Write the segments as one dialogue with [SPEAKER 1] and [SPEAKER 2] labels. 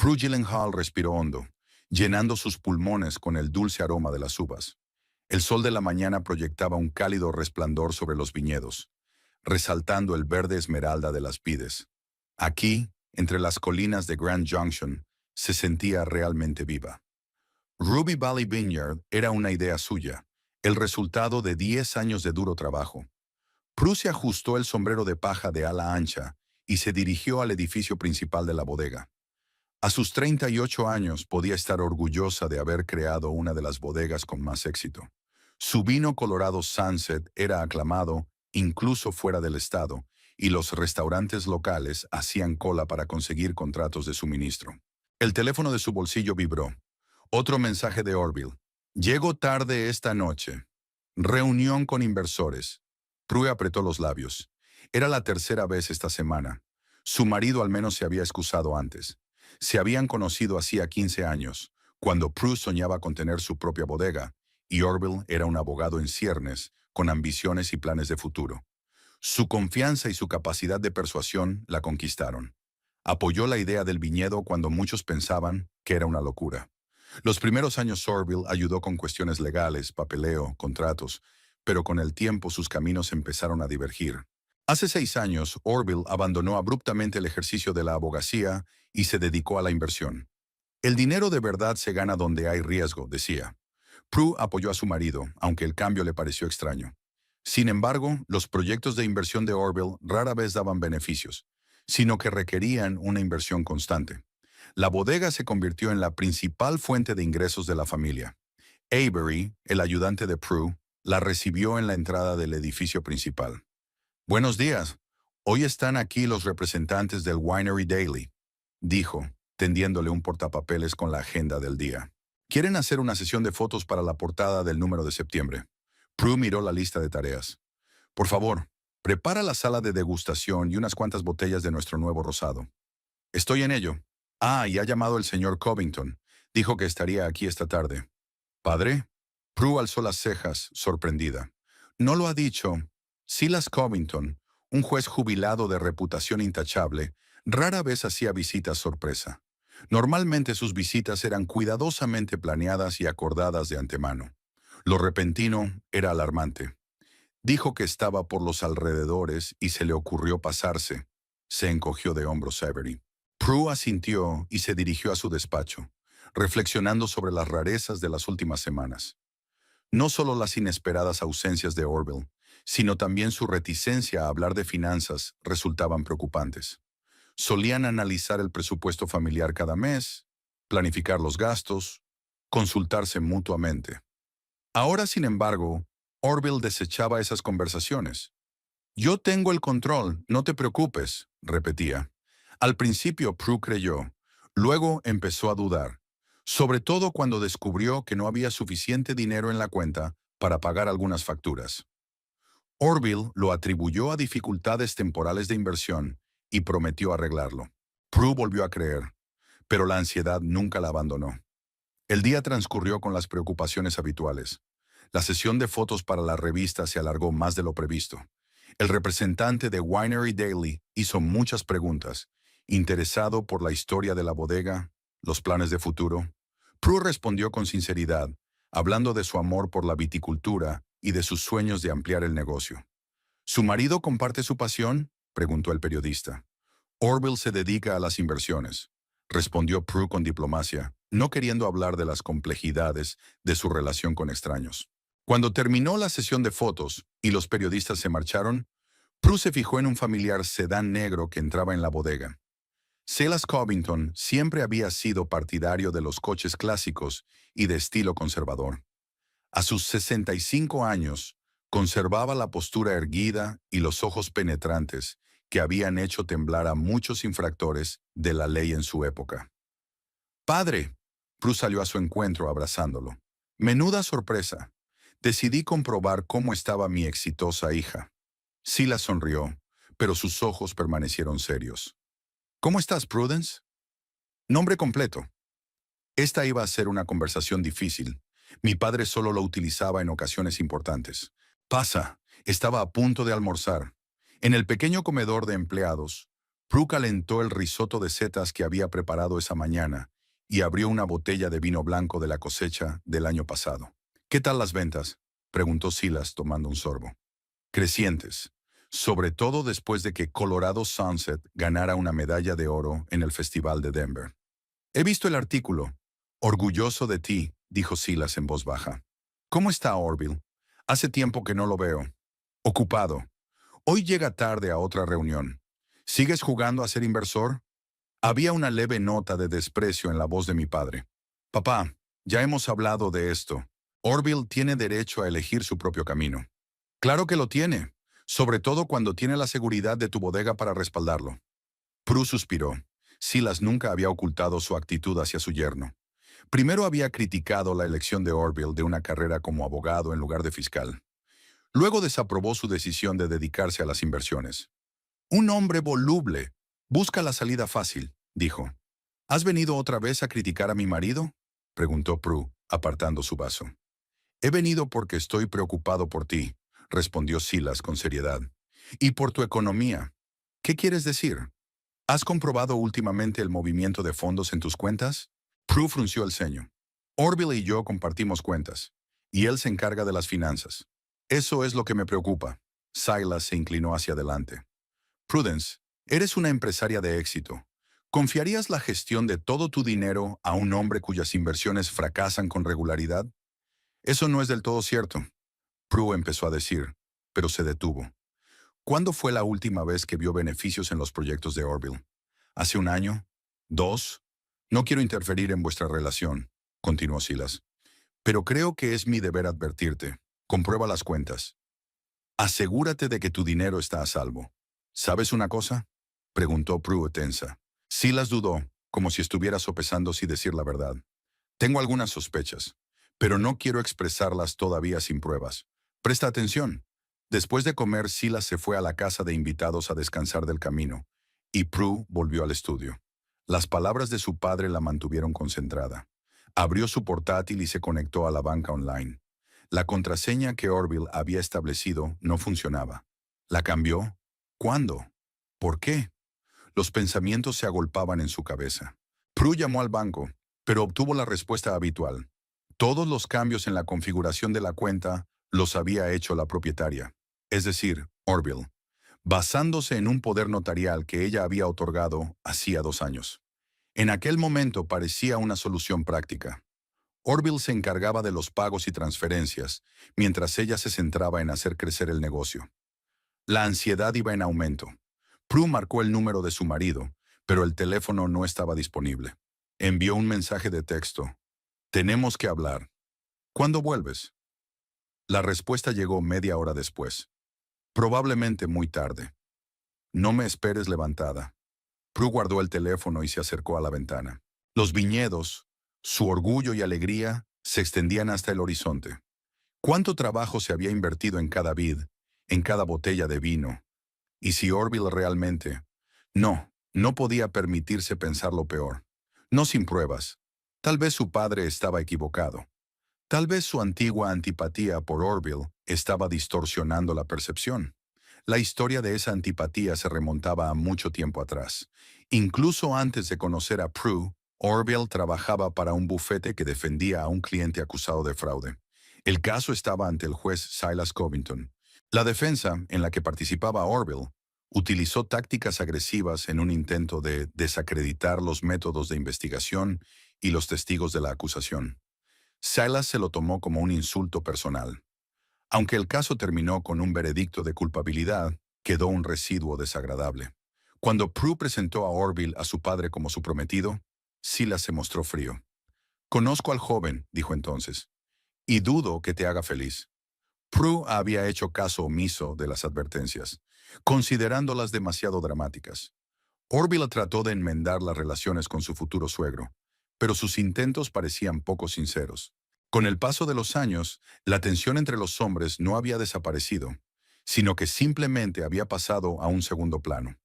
[SPEAKER 1] Prue Gyllenhaal respiró hondo, llenando sus pulmones con el dulce aroma de las uvas. El sol de la mañana proyectaba un cálido resplandor sobre los viñedos, resaltando el verde esmeralda de las vides. Aquí, entre las colinas de Grand Junction, se sentía realmente viva. Ruby Valley Vineyard era una idea suya, el resultado de 10 años de duro trabajo. Prue se ajustó el sombrero de paja de ala ancha y se dirigió al edificio principal de la bodega. A sus 38 años podía estar orgullosa de haber creado una de las bodegas con más éxito. Su vino colorado Sunset era aclamado incluso fuera del estado, y los restaurantes locales hacían cola para conseguir contratos de suministro. El teléfono de su bolsillo vibró. Otro mensaje de Orville. Llego tarde esta noche. Reunión con inversores. Prue apretó los labios. Era la tercera vez esta semana. Su marido al menos se había excusado antes. Se habían conocido hacía 15 años, cuando Prue soñaba con tener su propia bodega, y Orville era un abogado en ciernes, con ambiciones y planes de futuro. Su confianza y su capacidad de persuasión la conquistaron. Apoyó la idea del viñedo cuando muchos pensaban que era una locura. Los primeros años Orville ayudó con cuestiones legales, papeleo, contratos, pero con el tiempo sus caminos empezaron a divergir. Hace 6 años, Orville abandonó abruptamente el ejercicio de la abogacía y se dedicó a la inversión. El dinero de verdad se gana donde hay riesgo, decía. Prue apoyó a su marido, aunque el cambio le pareció extraño. Sin embargo, los proyectos de inversión de Orville rara vez daban beneficios, sino que requerían una inversión constante. La bodega se convirtió en la principal fuente de ingresos de la familia. Avery, el ayudante de Prue, la recibió en la entrada del edificio principal. «Buenos días. Hoy están aquí los representantes del Winery Daily», dijo, tendiéndole un portapapeles con la agenda del día. «Quieren hacer una sesión de fotos para la portada del número de septiembre». Prue miró la lista de tareas. «Por favor, prepara la sala de degustación y unas cuantas botellas de nuestro nuevo rosado». «Estoy en ello». «Ah, y ha llamado el señor Covington. Dijo que estaría aquí esta tarde». «¿Padre?» Prue alzó las cejas, sorprendida. «No lo ha dicho». Silas Covington, un juez jubilado de reputación intachable, rara vez hacía visitas sorpresa. Normalmente sus visitas eran cuidadosamente planeadas y acordadas de antemano. Lo repentino era alarmante. Dijo que estaba por los alrededores y se le ocurrió pasarse. Se encogió de hombros Avery. Prue asintió y se dirigió a su despacho, reflexionando sobre las rarezas de las últimas semanas. No solo las inesperadas ausencias de Orville, sino también su reticencia a hablar de finanzas resultaban preocupantes. Solían analizar el presupuesto familiar cada mes, planificar los gastos, consultarse mutuamente. Ahora, sin embargo, Orville desechaba esas conversaciones. «Yo tengo el control, no te preocupes», repetía. Al principio Prue creyó, luego empezó a dudar, sobre todo cuando descubrió que no había suficiente dinero en la cuenta para pagar algunas facturas. Orville lo atribuyó a dificultades temporales de inversión y prometió arreglarlo. Prue volvió a creer, pero la ansiedad nunca la abandonó. El día transcurrió con las preocupaciones habituales. La sesión de fotos para la revista se alargó más de lo previsto. El representante de Winery Daily hizo muchas preguntas, interesado por la historia de la bodega, los planes de futuro. Prue respondió con sinceridad, hablando de su amor por la viticultura y de sus sueños de ampliar el negocio. «¿Su marido comparte su pasión?», preguntó el periodista. «Orville se dedica a las inversiones», respondió Prue con diplomacia, no queriendo hablar de las complejidades de su relación con extraños. Cuando terminó la sesión de fotos y los periodistas se marcharon, Prue se fijó en un familiar sedán negro que entraba en la bodega. Silas Covington siempre había sido partidario de los coches clásicos y de estilo conservador. A sus 65 años, conservaba la postura erguida y los ojos penetrantes que habían hecho temblar a muchos infractores de la ley en su época. «Padre», Prue salió a su encuentro abrazándolo. «Menuda sorpresa. Decidí comprobar cómo estaba mi exitosa hija». Silas sonrió, pero sus ojos permanecieron serios. «¿Cómo estás, Prudence?» «Nombre completo». Esta iba a ser una conversación difícil. Mi padre solo lo utilizaba en ocasiones importantes. «Pasa», estaba a punto de almorzar. En el pequeño comedor de empleados, Prue calentó el risotto de setas que había preparado esa mañana y abrió una botella de vino blanco de la cosecha del año pasado. ¿Qué tal las ventas?, preguntó Silas tomando un sorbo. Crecientes, sobre todo después de que Colorado Sunset ganara una medalla de oro en el Festival de Denver. He visto el artículo. Orgulloso de ti, dijo Silas en voz baja. ¿Cómo está Orville? Hace tiempo que no lo veo. Ocupado. Hoy llega tarde a otra reunión. ¿Sigues jugando a ser inversor? Había una leve nota de desprecio en la voz de mi padre. Papá, ya hemos hablado de esto. Orville tiene derecho a elegir su propio camino. Claro que lo tiene, sobre todo cuando tiene la seguridad de tu bodega para respaldarlo. Prue suspiró. Silas nunca había ocultado su actitud hacia su yerno. Primero había criticado la elección de Orville de una carrera como abogado en lugar de fiscal. Luego desaprobó su decisión de dedicarse a las inversiones. Un hombre voluble. Busca la salida fácil, dijo. ¿Has venido otra vez a criticar a mi marido?, preguntó Prue, apartando su vaso. He venido porque estoy preocupado por ti, respondió Silas con seriedad. Y por tu economía. ¿Qué quieres decir? ¿Has comprobado últimamente el movimiento de fondos en tus cuentas? Prue frunció el ceño. Orville y yo compartimos cuentas, y él se encarga de las finanzas. Eso es lo que me preocupa. Silas se inclinó hacia adelante. Prudence, eres una empresaria de éxito. ¿Confiarías la gestión de todo tu dinero a un hombre cuyas inversiones fracasan con regularidad? Eso no es del todo cierto, Prue empezó a decir, pero se detuvo. ¿Cuándo fue la última vez que vio beneficios en los proyectos de Orville? ¿Hace un año? ¿Dos? No quiero interferir en vuestra relación, continuó Silas, pero creo que es mi deber advertirte. Comprueba las cuentas. Asegúrate de que tu dinero está a salvo. ¿Sabes una cosa?, preguntó Prue tensa. Silas dudó, como si estuviera sopesando si decir la verdad. Tengo algunas sospechas, pero no quiero expresarlas todavía sin pruebas. Presta atención. Después de comer, Silas se fue a la casa de invitados a descansar del camino, y Prue volvió al estudio. Las palabras de su padre la mantuvieron concentrada. Abrió su portátil y se conectó a la banca online. La contraseña que Orville había establecido no funcionaba. ¿La cambió? ¿Cuándo? ¿Por qué? Los pensamientos se agolpaban en su cabeza. Prue llamó al banco, pero obtuvo la respuesta habitual. Todos los cambios en la configuración de la cuenta los había hecho la propietaria, es decir, Orville, basándose en un poder notarial que ella había otorgado hacía 2 años. En aquel momento parecía una solución práctica. Orville se encargaba de los pagos y transferencias, mientras ella se centraba en hacer crecer el negocio. La ansiedad iba en aumento. Prue marcó el número de su marido, pero el teléfono no estaba disponible. Envió un mensaje de texto. Tenemos que hablar. ¿Cuándo vuelves? La respuesta llegó media hora después. Probablemente muy tarde. No me esperes levantada. Prue guardó el teléfono y se acercó a la ventana. Los viñedos, su orgullo y alegría, se extendían hasta el horizonte. ¿Cuánto trabajo se había invertido en cada vid, en cada botella de vino? ¿Y si Orville realmente? No podía permitirse pensar lo peor. No sin pruebas. Tal vez su padre estaba equivocado. Tal vez su antigua antipatía por Orville estaba distorsionando la percepción. La historia de esa antipatía se remontaba a mucho tiempo atrás. Incluso antes de conocer a Prue, Orville trabajaba para un bufete que defendía a un cliente acusado de fraude. El caso estaba ante el juez Silas Covington. La defensa, en la que participaba Orville, utilizó tácticas agresivas en un intento de desacreditar los métodos de investigación y los testigos de la acusación. Silas se lo tomó como un insulto personal. Aunque el caso terminó con un veredicto de culpabilidad, quedó un residuo desagradable. Cuando Prue presentó a Orville a su padre como su prometido, Silas se mostró frío. «Conozco al joven», dijo entonces, «y dudo que te haga feliz». Prue había hecho caso omiso de las advertencias, considerándolas demasiado dramáticas. Orville trató de enmendar las relaciones con su futuro suegro, pero sus intentos parecían poco sinceros. Con el paso de los años, la tensión entre los hombres no había desaparecido, sino que simplemente había pasado a un segundo plano.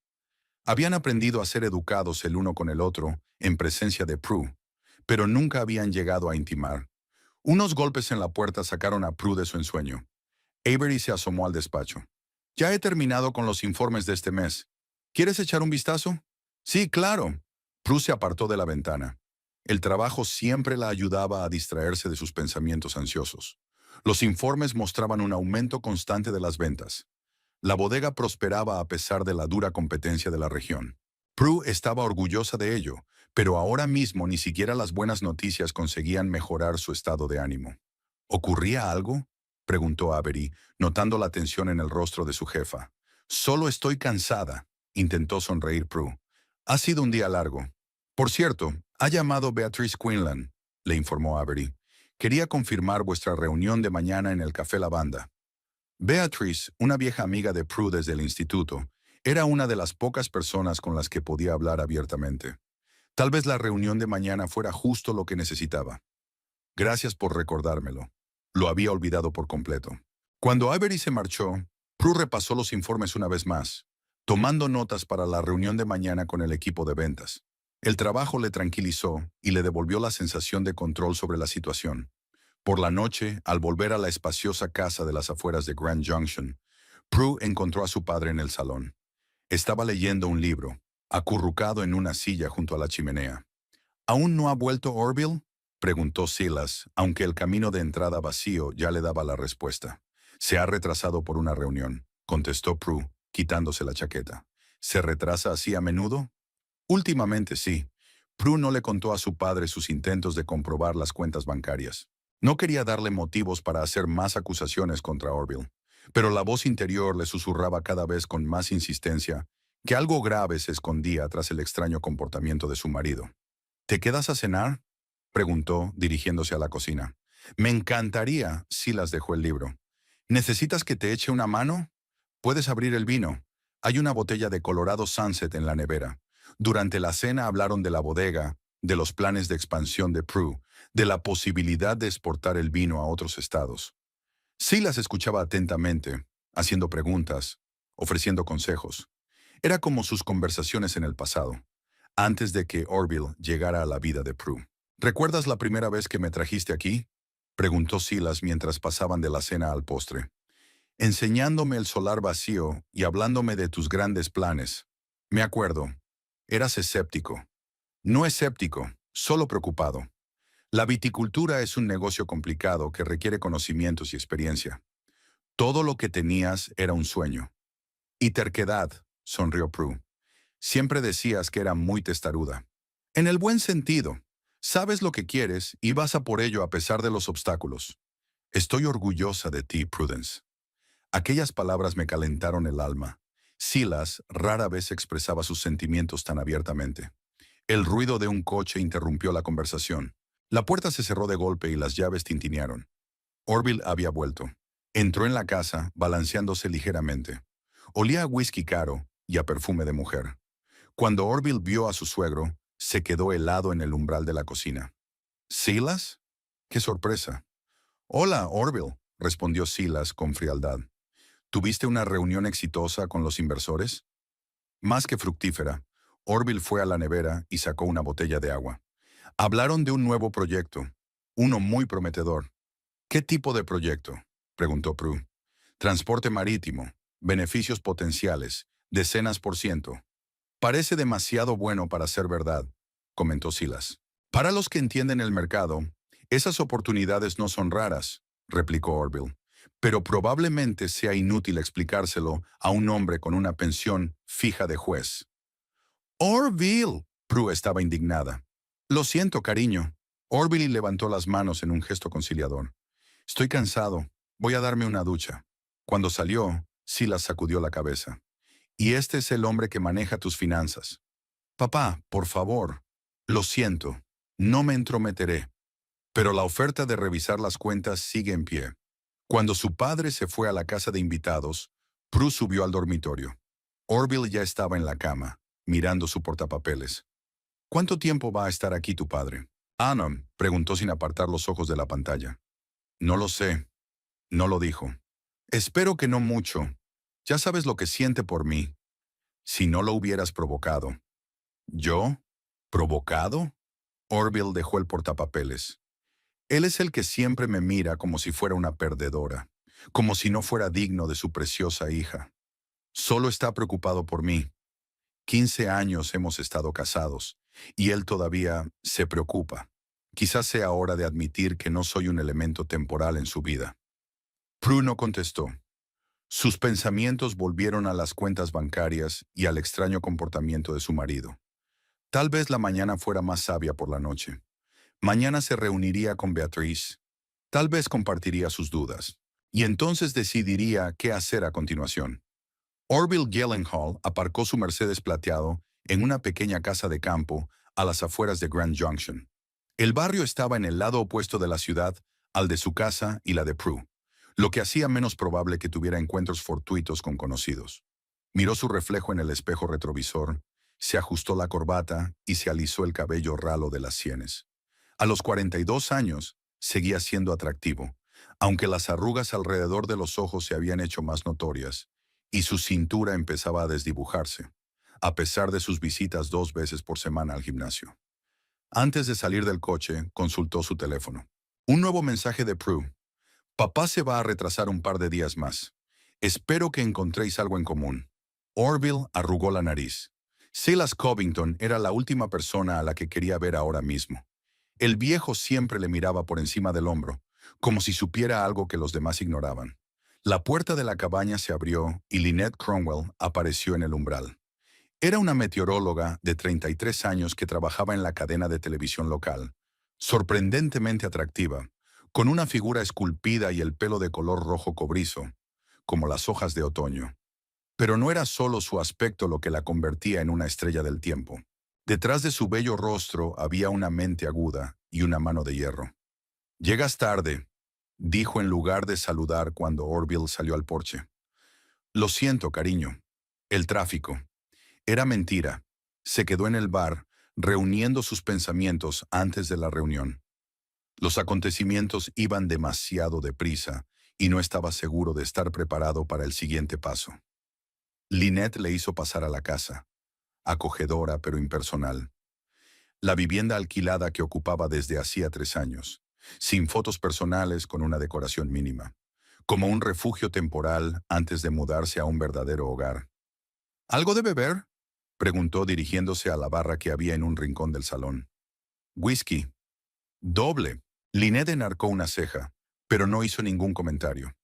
[SPEAKER 1] Habían aprendido a ser educados el uno con el otro en presencia de Prue, pero nunca habían llegado a intimar. Unos golpes en la puerta sacaron a Prue de su ensueño. Avery se asomó al despacho. «Ya he terminado con los informes de este mes. ¿Quieres echar un vistazo? Sí, claro. Prue se apartó de la ventana. El trabajo siempre la ayudaba a distraerse de sus pensamientos ansiosos. Los informes mostraban un aumento constante de las ventas. La bodega prosperaba a pesar de la dura competencia de la región. Prue estaba orgullosa de ello, pero ahora mismo ni siquiera las buenas noticias conseguían mejorar su estado de ánimo. ¿Ocurría algo?, preguntó Avery, notando la tensión en el rostro de su jefa. Solo estoy cansada, intentó sonreír Prue. Ha sido un día largo. Por cierto, ha llamado Beatrice Quinlan, le informó Avery. Quería confirmar vuestra reunión de mañana en el Café Lavanda. Beatrice, una vieja amiga de Prue desde el instituto, era una de las pocas personas con las que podía hablar abiertamente. Tal vez la reunión de mañana fuera justo lo que necesitaba. Gracias por recordármelo. Lo había olvidado por completo. Cuando Avery se marchó, Prue repasó los informes una vez más, tomando notas para la reunión de mañana con el equipo de ventas. El trabajo le tranquilizó y le devolvió la sensación de control sobre la situación. Por la noche, al volver a la espaciosa casa de las afueras de Grand Junction, Prue encontró a su padre en el salón. Estaba leyendo un libro, acurrucado en una silla junto a la chimenea. ¿Aún no ha vuelto Orville?, preguntó Silas, aunque el camino de entrada vacío ya le daba la respuesta. Se ha retrasado por una reunión, contestó Prue, quitándose la chaqueta. ¿Se retrasa así a menudo? Últimamente sí. Prue no le contó a su padre sus intentos de comprobar las cuentas bancarias. No quería darle motivos para hacer más acusaciones contra Orville, pero la voz interior le susurraba cada vez con más insistencia que algo grave se escondía tras el extraño comportamiento de su marido. ¿Te quedas a cenar?, preguntó, dirigiéndose a la cocina. Me encantaría, Silas dejó el libro. ¿Necesitas que te eche una mano? Puedes abrir el vino. Hay una botella de Colorado Sunset en la nevera. Durante la cena hablaron de la bodega, de los planes de expansión de Prue, de la posibilidad de exportar el vino a otros estados. Silas escuchaba atentamente, haciendo preguntas, ofreciendo consejos. Era como sus conversaciones en el pasado, antes de que Orville llegara a la vida de Prue. ¿Recuerdas la primera vez que me trajiste aquí?, preguntó Silas mientras pasaban de la cena al postre. Enseñándome el solar vacío y hablándome de tus grandes planes. Me acuerdo. Eras escéptico. No escéptico, solo preocupado. La viticultura es un negocio complicado que requiere conocimientos y experiencia. Todo lo que tenías era un sueño. Y terquedad, sonrió Prue. Siempre decías que era muy testaruda. En el buen sentido. Sabes lo que quieres y vas a por ello a pesar de los obstáculos. Estoy orgullosa de ti, Prudence. Aquellas palabras me calentaron el alma. Silas rara vez expresaba sus sentimientos tan abiertamente. El ruido de un coche interrumpió la conversación. La puerta se cerró de golpe y las llaves tintinearon. Orville había vuelto. Entró en la casa, balanceándose ligeramente. Olía a whisky caro y a perfume de mujer. Cuando Orville vio a su suegro, se quedó helado en el umbral de la cocina. ¿Silas? ¡Qué sorpresa! Hola, Orville, respondió Silas con frialdad. ¿Tuviste una reunión exitosa con los inversores? Más que fructífera. Orville fue a la nevera y sacó una botella de agua. Hablaron de un nuevo proyecto, uno muy prometedor. ¿Qué tipo de proyecto?, preguntó Prue. Transporte marítimo, beneficios potenciales, decenas por ciento. Parece demasiado bueno para ser verdad, comentó Silas. Para los que entienden el mercado, esas oportunidades no son raras, replicó Orville. Pero probablemente sea inútil explicárselo a un hombre con una pensión fija de juez. ¡Orville! Prue estaba indignada. Lo siento, cariño. Orville levantó las manos en un gesto conciliador. Estoy cansado. Voy a darme una ducha. Cuando salió, Silas sacudió la cabeza. Y este es el hombre que maneja tus finanzas. Papá, por favor. Lo siento. No me entrometeré. Pero la oferta de revisar las cuentas sigue en pie. Cuando su padre se fue a la casa de invitados, Prue subió al dormitorio. Orville ya estaba en la cama, mirando su portapapeles. ¿Cuánto tiempo va a estar aquí tu padre? Anna preguntó sin apartar los ojos de la pantalla. No lo sé. No lo dijo. Espero que no mucho. Ya sabes lo que siente por mí. Si no lo hubieras provocado. ¿Yo? ¿Provocado? Orville dejó el portapapeles. Él es el que siempre me mira como si fuera una perdedora, como si no fuera digno de su preciosa hija. Solo está preocupado por mí. 15 años hemos estado casados, y él todavía se preocupa. Quizás sea hora de admitir que no soy un elemento temporal en su vida. Prue no contestó. Sus pensamientos volvieron a las cuentas bancarias y al extraño comportamiento de su marido. Tal vez la mañana fuera más sabia por la noche. Mañana se reuniría con Beatriz. Tal vez compartiría sus dudas. Y entonces decidiría qué hacer a continuación. Orville Gyllenhaal aparcó su Mercedes plateado en una pequeña casa de campo a las afueras de Grand Junction. El barrio estaba en el lado opuesto de la ciudad al de su casa y la de Prue, lo que hacía menos probable que tuviera encuentros fortuitos con conocidos. Miró su reflejo en el espejo retrovisor, se ajustó la corbata y se alisó el cabello ralo de las sienes. A los 42 años, seguía siendo atractivo, aunque las arrugas alrededor de los ojos se habían hecho más notorias, y su cintura empezaba a desdibujarse, a pesar de sus visitas 2 veces por semana al gimnasio. Antes de salir del coche, consultó su teléfono. Un nuevo mensaje de Prue. Papá se va a retrasar un par de días más. Espero que encontréis algo en común. Orville arrugó la nariz. Silas Covington era la última persona a la que quería ver ahora mismo. El viejo siempre le miraba por encima del hombro, como si supiera algo que los demás ignoraban. La puerta de la cabaña se abrió y Lynette Cromwell apareció en el umbral. Era una meteoróloga de 33 años que trabajaba en la cadena de televisión local, sorprendentemente atractiva, con una figura esculpida y el pelo de color rojo cobrizo, como las hojas de otoño. Pero no era solo su aspecto lo que la convertía en una estrella del tiempo. Detrás de su bello rostro había una mente aguda y una mano de hierro. «Llegas tarde», dijo en lugar de saludar cuando Orville salió al porche. «Lo siento, cariño. El tráfico». Era mentira. Se quedó en el bar, reuniendo sus pensamientos antes de la reunión. Los acontecimientos iban demasiado deprisa y no estaba seguro de estar preparado para el siguiente paso. Lynette le hizo pasar a la casa, acogedora pero impersonal. La vivienda alquilada que ocupaba desde hacía 3 años, sin fotos personales, con una decoración mínima, como un refugio temporal antes de mudarse a un verdadero hogar. «¿Algo de beber?», preguntó dirigiéndose a la barra que había en un rincón del salón. «Whisky». «Doble». Lynette enarcó una ceja, pero no hizo ningún comentario.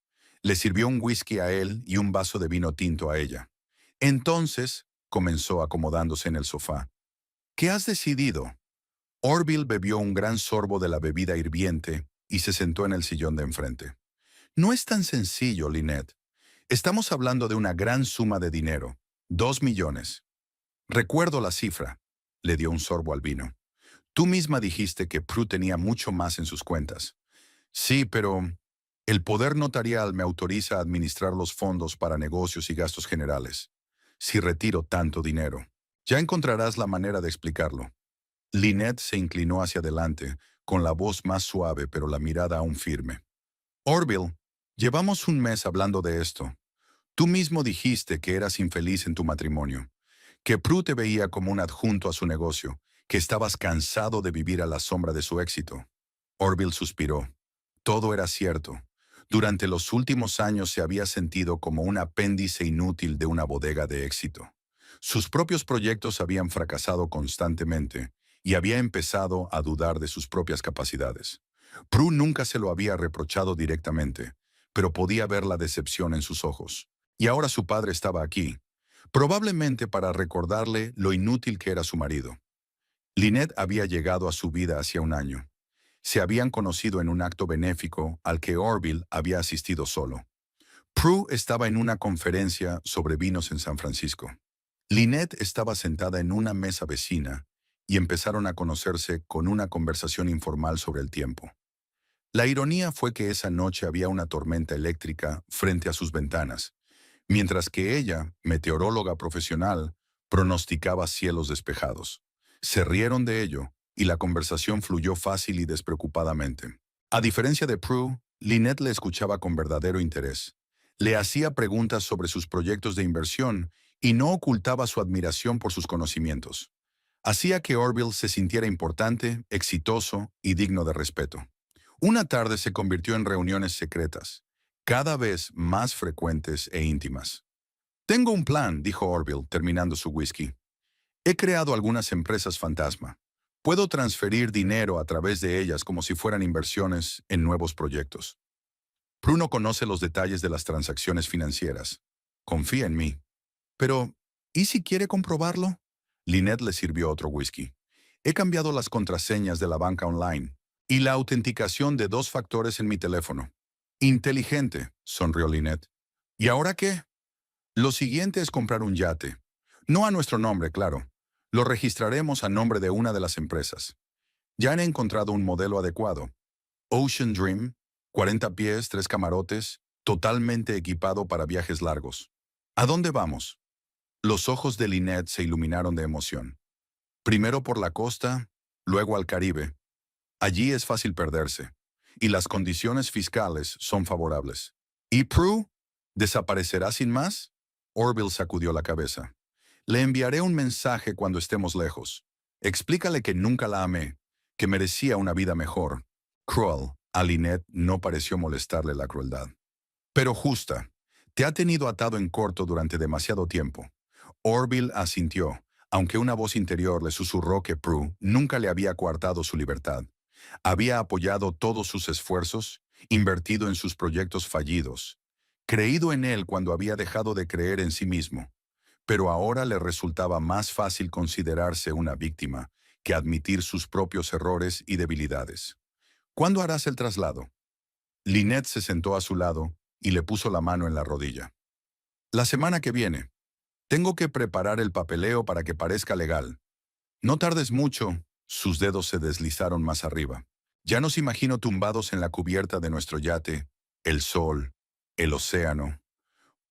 [SPEAKER 1] Le sirvió un whisky a él y un vaso de vino tinto a ella. Entonces, comenzó acomodándose en el sofá. «¿Qué has decidido?». Orville bebió un gran sorbo de la bebida hirviente y se sentó en el sillón de enfrente. «No es tan sencillo, Lynette. Estamos hablando de una gran suma de dinero. 2 millones. Recuerdo la cifra». Le dio un sorbo al vino. «Tú misma dijiste que Prue tenía mucho más en sus cuentas». «Sí, pero el poder notarial me autoriza a administrar los fondos para negocios y gastos generales. Si retiro tanto dinero, ya encontrarás la manera de explicarlo». Lynette se inclinó hacia adelante, con la voz más suave pero la mirada aún firme. «Orville, llevamos un mes hablando de esto. Tú mismo dijiste que eras infeliz en tu matrimonio, que Prue te veía como un adjunto a su negocio, que estabas cansado de vivir a la sombra de su éxito». Orville suspiró. Todo era cierto. Durante los últimos años se había sentido como un apéndice inútil de una bodega de éxito. Sus propios proyectos habían fracasado constantemente y había empezado a dudar de sus propias capacidades. Prue nunca se lo había reprochado directamente, pero podía ver la decepción en sus ojos. Y ahora su padre estaba aquí, probablemente para recordarle lo inútil que era su marido. Lynette había llegado a su vida hacía un año. Se habían conocido en un acto benéfico al que Orville había asistido solo. Prue estaba en una conferencia sobre vinos en San Francisco. Lynette estaba sentada en una mesa vecina y empezaron a conocerse con una conversación informal sobre el tiempo. La ironía fue que esa noche había una tormenta eléctrica frente a sus ventanas, mientras que ella, meteoróloga profesional, pronosticaba cielos despejados. Se rieron de ello y la conversación fluyó fácil y despreocupadamente. A diferencia de Prue, Lynette le escuchaba con verdadero interés. Le hacía preguntas sobre sus proyectos de inversión y no ocultaba su admiración por sus conocimientos. Hacía que Orville se sintiera importante, exitoso y digno de respeto. Una tarde se convirtió en reuniones secretas, cada vez más frecuentes e íntimas. «Tengo un plan», dijo Orville, terminando su whisky. He creado algunas empresas fantasma. Puedo transferir dinero a través de ellas como si fueran inversiones en nuevos proyectos. Bruno conoce los detalles de las transacciones financieras. Confía en mí. Pero, ¿y si quiere comprobarlo? Lynette le sirvió otro whisky. He cambiado las contraseñas de la banca online y la autenticación de 2 factores en mi teléfono. Inteligente, sonrió Lynette. ¿Y ahora qué? Lo siguiente es comprar un yate. No a nuestro nombre, claro. Lo registraremos a nombre de una de las empresas. Ya han encontrado un modelo adecuado. Ocean Dream, 40 pies, 3 camarotes, totalmente equipado para viajes largos. ¿A dónde vamos? Los ojos de Lynette se iluminaron de emoción. Primero por la costa, luego al Caribe. Allí es fácil perderse, y las condiciones fiscales son favorables. ¿Y Prue? ¿Desaparecerá sin más? Orville sacudió la cabeza. Le enviaré un mensaje cuando estemos lejos. Explícale que nunca la amé, que merecía una vida mejor. Cruel, a Lynette no pareció molestarle la crueldad. Pero justa. Te ha tenido atado en corto durante demasiado tiempo. Orville asintió, aunque una voz interior le susurró que Prue nunca le había coartado su libertad. Había apoyado todos sus esfuerzos, invertido en sus proyectos fallidos, creído en él cuando había dejado de creer en sí mismo. Pero ahora le resultaba más fácil considerarse una víctima que admitir sus propios errores y debilidades. ¿Cuándo harás el traslado? Lynette se sentó a su lado y le puso la mano en la rodilla. La semana que viene. Tengo que preparar el papeleo para que parezca legal. No tardes mucho. Sus dedos se deslizaron más arriba. Ya nos imagino tumbados en la cubierta de nuestro yate, el sol, el océano.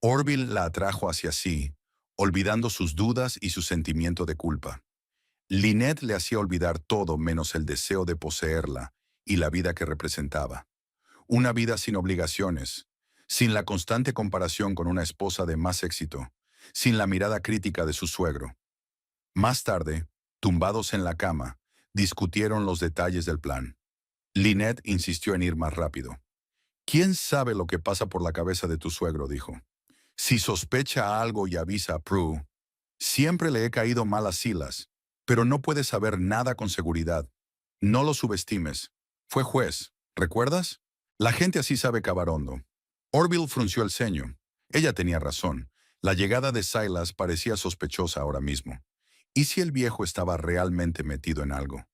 [SPEAKER 1] Orville la atrajo hacia sí, olvidando sus dudas y su sentimiento de culpa. Lynette le hacía olvidar todo menos el deseo de poseerla y la vida que representaba. Una vida sin obligaciones, sin la constante comparación con una esposa de más éxito, sin la mirada crítica de su suegro. Más tarde, tumbados en la cama, discutieron los detalles del plan. Lynette insistió en ir más rápido. ¿Quién sabe lo que pasa por la cabeza de tu suegro?, dijo. Si sospecha algo y avisa a Prue, siempre le he caído mal a Silas, pero no puede saber nada con seguridad. No lo subestimes. Fue juez, ¿recuerdas? La gente así sabe cavar hondo. Orville frunció el ceño. Ella tenía razón. La llegada de Silas parecía sospechosa ahora mismo. ¿Y si el viejo estaba realmente metido en algo?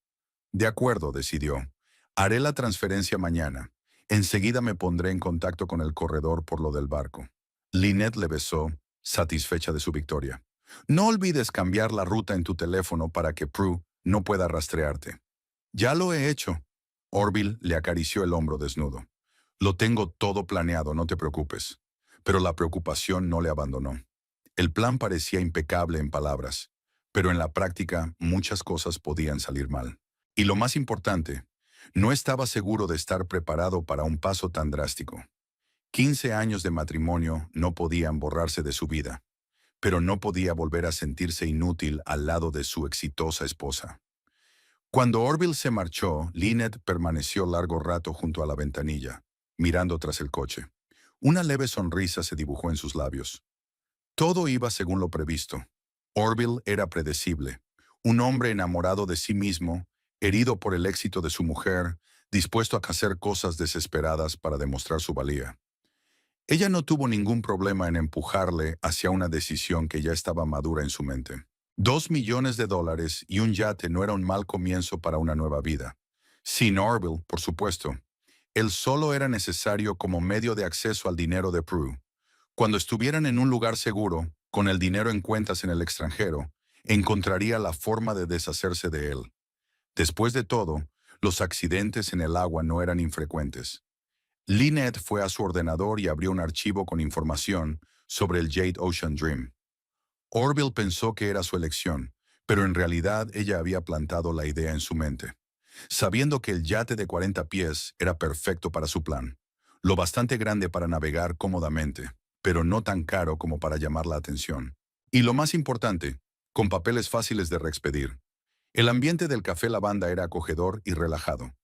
[SPEAKER 1] De acuerdo, decidió. Haré la transferencia mañana. Enseguida me pondré en contacto con el corredor por lo del barco. Lynette le besó, satisfecha de su victoria. No olvides cambiar la ruta en tu teléfono para que Prue no pueda rastrearte. Ya lo he hecho. Orville le acarició el hombro desnudo. Lo tengo todo planeado, no te preocupes. Pero la preocupación no le abandonó. El plan parecía impecable en palabras, pero en la práctica muchas cosas podían salir mal. Y lo más importante, no estaba seguro de estar preparado para un paso tan drástico. 15 años de matrimonio no podían borrarse de su vida, pero no podía volver a sentirse inútil al lado de su exitosa esposa. Cuando Orville se marchó, Lynette permaneció largo rato junto a la ventanilla, mirando tras el coche. Una leve sonrisa se dibujó en sus labios. Todo iba según lo previsto. Orville era predecible, un hombre enamorado de sí mismo, herido por el éxito de su mujer, dispuesto a hacer cosas desesperadas para demostrar su valía. Ella no tuvo ningún problema en empujarle hacia una decisión que ya estaba madura en su mente. $2 millones y un yate no era un mal comienzo para una nueva vida. Sin Orville, por supuesto. Él solo era necesario como medio de acceso al dinero de Prue. Cuando estuvieran en un lugar seguro, con el dinero en cuentas en el extranjero, encontraría la forma de deshacerse de él. Después de todo, los accidentes en el agua no eran infrecuentes. Lynette fue a su ordenador y abrió un archivo con información sobre el Jade Ocean Dream. Orville pensó que era su elección, pero en realidad ella había plantado la idea en su mente, sabiendo que el yate de 40 pies era perfecto para su plan, lo bastante grande para navegar cómodamente, pero no tan caro como para llamar la atención. Y lo más importante, con papeles fáciles de reexpedir. El ambiente del Café Lavanda era acogedor y relajado.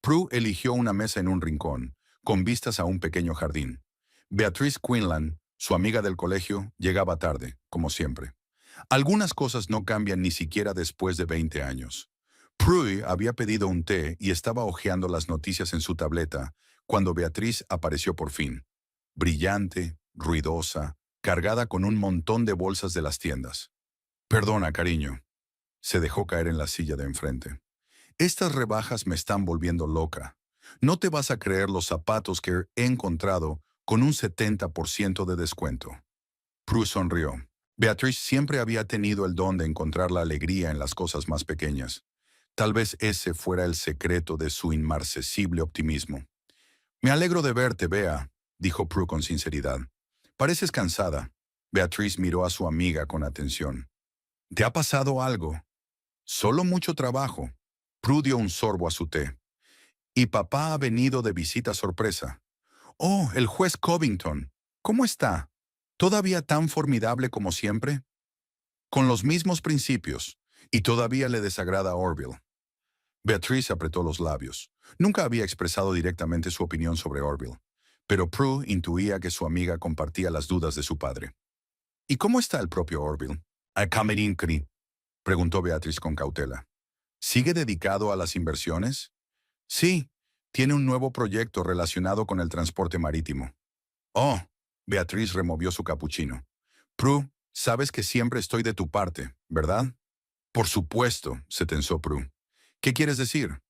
[SPEAKER 1] Prue eligió una mesa en un rincón, con vistas a un pequeño jardín. Beatrice Quinlan, su amiga del colegio, llegaba tarde, como siempre. Algunas cosas no cambian ni siquiera después de 20 años. Prue había pedido un té y estaba hojeando las noticias en su tableta cuando Beatriz apareció por fin. Brillante, ruidosa, cargada con un montón de bolsas de las tiendas. Perdona, cariño. Se dejó caer en la silla de enfrente. Estas rebajas me están volviendo loca. No te vas a creer los zapatos que he encontrado con un 70% de descuento. Prue sonrió. Beatriz siempre había tenido el don de encontrar la alegría en las cosas más pequeñas. Tal vez ese fuera el secreto de su inmarcesible optimismo. Me alegro de verte, Bea, dijo Prue con sinceridad. Pareces cansada. Beatriz miró a su amiga con atención. ¿Te ha pasado algo? Solo mucho trabajo. Prue dio un sorbo a su té. Y papá ha venido de visita sorpresa. Oh, el juez Covington. ¿Cómo está? ¿Todavía tan formidable como siempre? Con los mismos principios. Y todavía le desagrada a Orville. Beatriz apretó los labios. Nunca había expresado directamente su opinión sobre Orville, pero Prue intuía que su amiga compartía las dudas de su padre. ¿Y cómo está el propio Orville? A Cameron Cree, preguntó Beatriz con cautela. ¿Sigue dedicado a las inversiones? Sí, tiene un nuevo proyecto relacionado con el transporte marítimo. Oh, Beatriz removió su capuchino. Prue, sabes que siempre estoy de tu parte, ¿verdad? Por supuesto, se tensó Prue. ¿Qué quieres decir?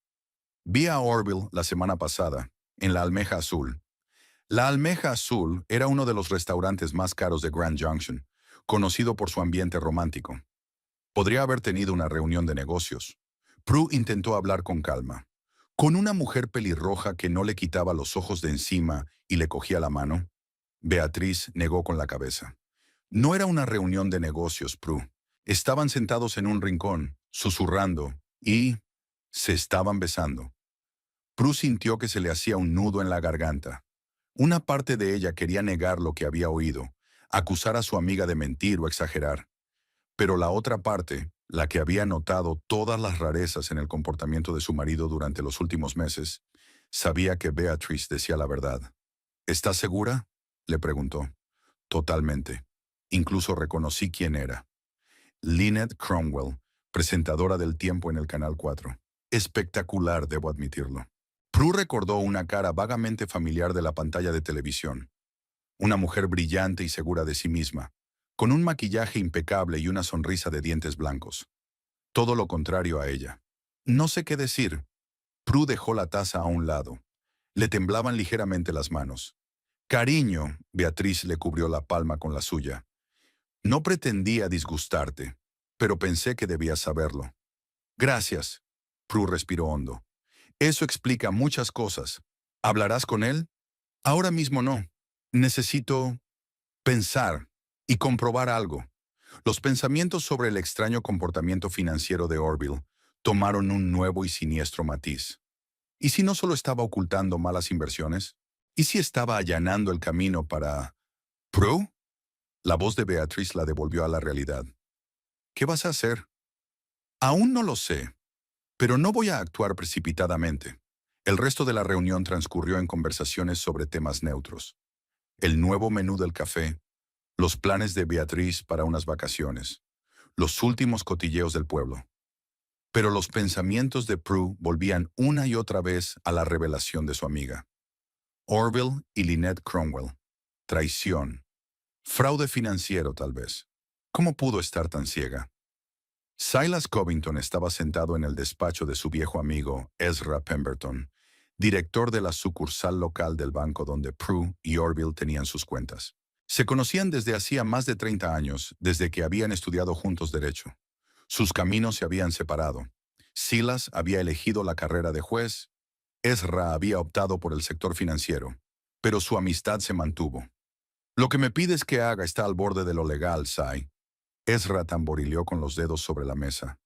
[SPEAKER 1] Vi a Orville la semana pasada, en la Almeja Azul. La Almeja Azul era uno de los restaurantes más caros de Grand Junction, conocido por su ambiente romántico. Podría haber tenido una reunión de negocios. Prue intentó hablar con calma. Con una mujer pelirroja que no le quitaba los ojos de encima y le cogía la mano. Beatriz negó con la cabeza. No era una reunión de negocios, Prue. Estaban sentados en un rincón, susurrando, y se estaban besando. Prue sintió que se le hacía un nudo en la garganta. Una parte de ella quería negar lo que había oído, acusar a su amiga de mentir o exagerar. Pero la otra parte, la que había notado todas las rarezas en el comportamiento de su marido durante los últimos meses, sabía que Beatriz decía la verdad. ¿Estás segura?, le preguntó. Totalmente. Incluso reconocí quién era. Lynette Cromwell, presentadora del Tiempo en el Canal 4. Espectacular, debo admitirlo. Prue recordó una cara vagamente familiar de la pantalla de televisión. Una mujer brillante y segura de sí misma, con un maquillaje impecable y una sonrisa de dientes blancos. Todo lo contrario a ella. No sé qué decir. Prue dejó la taza a un lado. Le temblaban ligeramente las manos. Cariño, Beatriz le cubrió la palma con la suya. No pretendía disgustarte, pero pensé que debías saberlo. Gracias. Prue respiró hondo. Eso explica muchas cosas. ¿Hablarás con él? Ahora mismo no. Necesito pensar y comprobar algo. Los pensamientos sobre el extraño comportamiento financiero de Orville tomaron un nuevo y siniestro matiz. ¿Y si no solo estaba ocultando malas inversiones? ¿Y si estaba allanando el camino para... ¿Prue? La voz de Beatriz la devolvió a la realidad. ¿Qué vas a hacer? Aún no lo sé, pero no voy a actuar precipitadamente. El resto de la reunión transcurrió en conversaciones sobre temas neutros. El nuevo menú del café, los planes de Beatriz para unas vacaciones, los últimos cotilleos del pueblo. Pero los pensamientos de Prue volvían una y otra vez a la revelación de su amiga. Orville y Lynette Cromwell. Traición. Fraude financiero, tal vez. ¿Cómo pudo estar tan ciega? Silas Covington estaba sentado en el despacho de su viejo amigo Ezra Pemberton, director de la sucursal local del banco donde Prue y Orville tenían sus cuentas. Se conocían desde hacía más de 30 años, desde que habían estudiado juntos derecho. Sus caminos se habían separado. Silas había elegido la carrera de juez, Ezra había optado por el sector financiero, pero su amistad se mantuvo. Lo que me pides que haga está al borde de lo legal, Cy. Ezra tamborileó con los dedos sobre la mesa.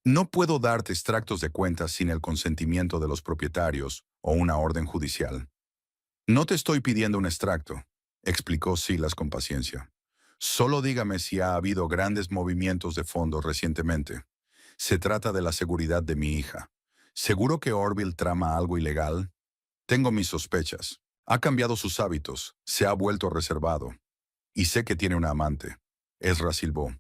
[SPEAKER 1] No puedo darte extractos de cuentas sin el consentimiento de los propietarios o una orden judicial. No te estoy pidiendo un extracto, explicó Silas con paciencia. Solo dígame si ha habido grandes movimientos de fondos recientemente. Se trata de la seguridad de mi hija. ¿Seguro que Orville trama algo ilegal? Tengo mis sospechas. Ha cambiado sus hábitos, se ha vuelto reservado. Y sé que tiene una amante. Ezra silbó.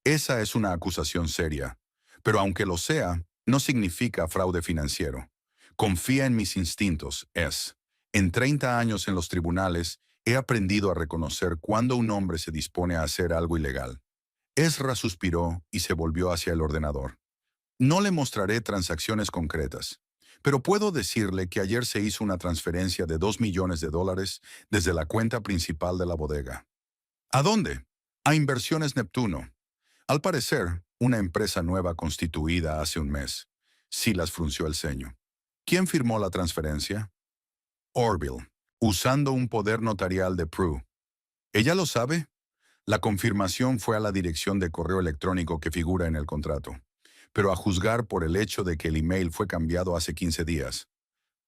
[SPEAKER 1] Esa es una acusación seria, pero aunque lo sea, no significa fraude financiero. Confía en mis instintos, es. En 30 años en los tribunales, he aprendido a reconocer cuando un hombre se dispone a hacer algo ilegal. Ezra suspiró y se volvió hacia el ordenador. No le mostraré transacciones concretas, pero puedo decirle que ayer se hizo una transferencia de $2 millones desde la cuenta principal de la bodega. ¿A dónde? A Inversiones Neptuno. Al parecer, una empresa nueva constituida hace un mes. Silas frunció el ceño. ¿Quién firmó la transferencia? Orville, usando un poder notarial de Prue. ¿Ella lo sabe? La confirmación fue a la dirección de correo electrónico que figura en el contrato, pero a juzgar por el hecho de que el email fue cambiado hace 15 días.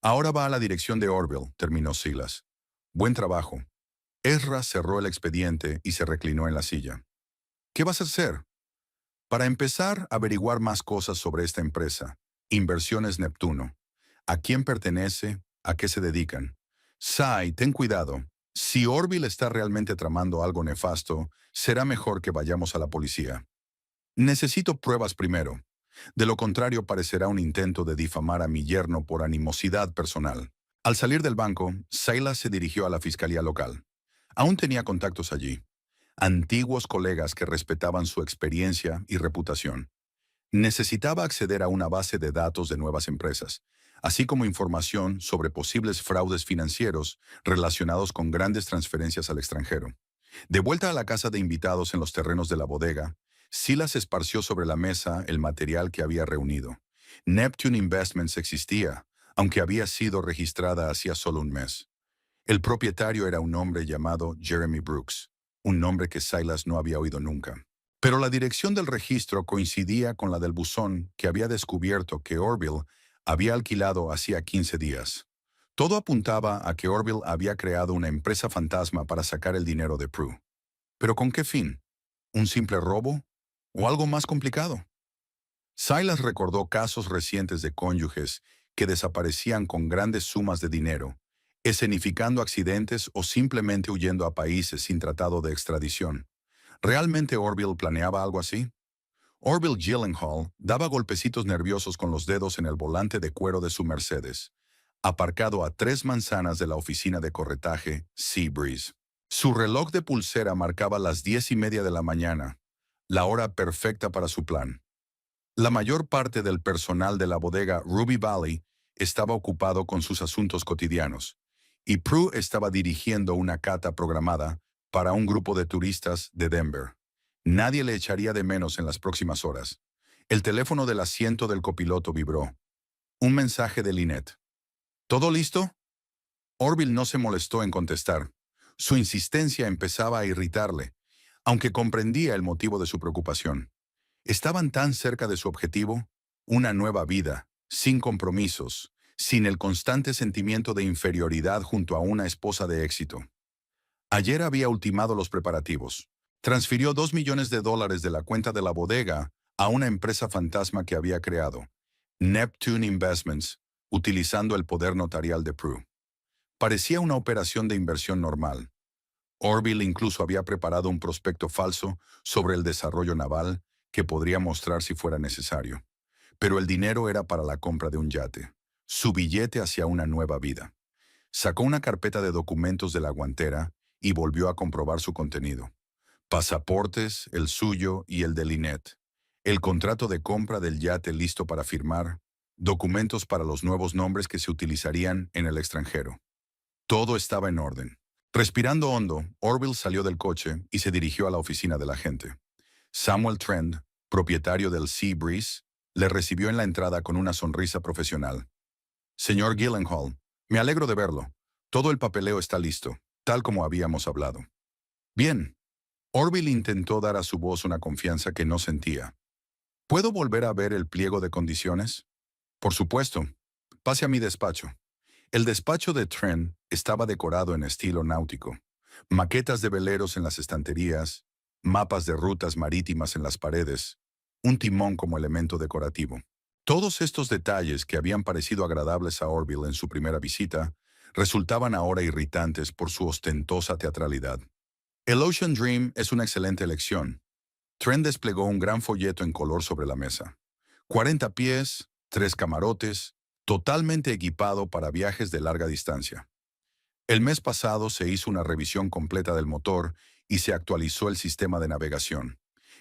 [SPEAKER 1] Ahora va a la dirección de Orville, terminó Silas. Buen trabajo. Ezra cerró el expediente y se reclinó en la silla. ¿Qué vas a hacer? Para empezar, averiguar más cosas sobre esta empresa, Inversiones Neptuno. ¿A quién pertenece? ¿A qué se dedican? Sai, ten cuidado. Si Orville está realmente tramando algo nefasto, será mejor que vayamos a la policía. Necesito pruebas primero. De lo contrario, parecerá un intento de difamar a mi yerno por animosidad personal. Al salir del banco, Silas se dirigió a la fiscalía local. Aún tenía contactos allí. Antiguos colegas que respetaban su experiencia y reputación. Necesitaba acceder a una base de datos de nuevas empresas, así como información sobre posibles fraudes financieros relacionados con grandes transferencias al extranjero. De vuelta a la casa de invitados en los terrenos de la bodega, Silas esparció sobre la mesa el material que había reunido. Neptune Investments existía, aunque había sido registrada hacía solo un mes. El propietario era un hombre llamado Jeremy Brooks, un nombre que Silas no había oído nunca. Pero la dirección del registro coincidía con la del buzón que había descubierto que Orville había alquilado hacía 15 días. Todo apuntaba a que Orville había creado una empresa fantasma para sacar el dinero de Prue. ¿Pero con qué fin? ¿Un simple robo? ¿O algo más complicado? Silas recordó casos recientes de cónyuges que desaparecían con grandes sumas de dinero, escenificando accidentes o simplemente huyendo a países sin tratado de extradición. ¿Realmente Orville planeaba algo así? Orville Gyllenhaal daba golpecitos nerviosos con los dedos en el volante de cuero de su Mercedes, aparcado a 3 manzanas de la oficina de corretaje Seabreeze. Su reloj de pulsera marcaba las 10:30 de la mañana, la hora perfecta para su plan. La mayor parte del personal de la bodega Ruby Valley estaba ocupado con sus asuntos cotidianos, y Prue estaba dirigiendo una cata programada para un grupo de turistas de Denver. Nadie le echaría de menos en las próximas horas. El teléfono del asiento del copiloto vibró. Un mensaje de Lynette. ¿Todo listo? Orville no se molestó en contestar. Su insistencia empezaba a irritarle, aunque comprendía el motivo de su preocupación. Estaban tan cerca de su objetivo, una nueva vida, sin compromisos, sin el constante sentimiento de inferioridad junto a una esposa de éxito. Ayer había ultimado los preparativos. Transfirió $2 millones de la cuenta de la bodega a una empresa fantasma que había creado, Neptune Investments, utilizando el poder notarial de Prue. Parecía una operación de inversión normal. Orville incluso había preparado un prospecto falso sobre el desarrollo naval que podría mostrar si fuera necesario. Pero el dinero era para la compra de un yate, su billete hacia una nueva vida. Sacó una carpeta de documentos de la guantera y volvió a comprobar su contenido. Pasaportes, el suyo y el de Lynette. El contrato de compra del yate listo para firmar. Documentos para los nuevos nombres que se utilizarían en el extranjero. Todo estaba en orden. Respirando hondo, Orville salió del coche y se dirigió a la oficina del agente. Samuel Trend, propietario del Seabreeze, le recibió en la entrada con una sonrisa profesional. Señor Gyllenhaal, me alegro de verlo. Todo el papeleo está listo, tal como habíamos hablado. Bien. Orville intentó dar a su voz una confianza que no sentía. ¿Puedo volver a ver el pliego de condiciones? Por supuesto. Pase a mi despacho. El despacho de Trent estaba decorado en estilo náutico. Maquetas de veleros en las estanterías, mapas de rutas marítimas en las paredes, un timón como elemento decorativo. Todos estos detalles que habían parecido agradables a Orville en su primera visita, resultaban ahora irritantes por su ostentosa teatralidad. El Ocean Dream es una excelente elección. Trent desplegó un gran folleto en color sobre la mesa. 40 pies, 3 camarotes, totalmente equipado para viajes de larga distancia. El mes pasado se hizo una revisión completa del motor y se actualizó el sistema de navegación.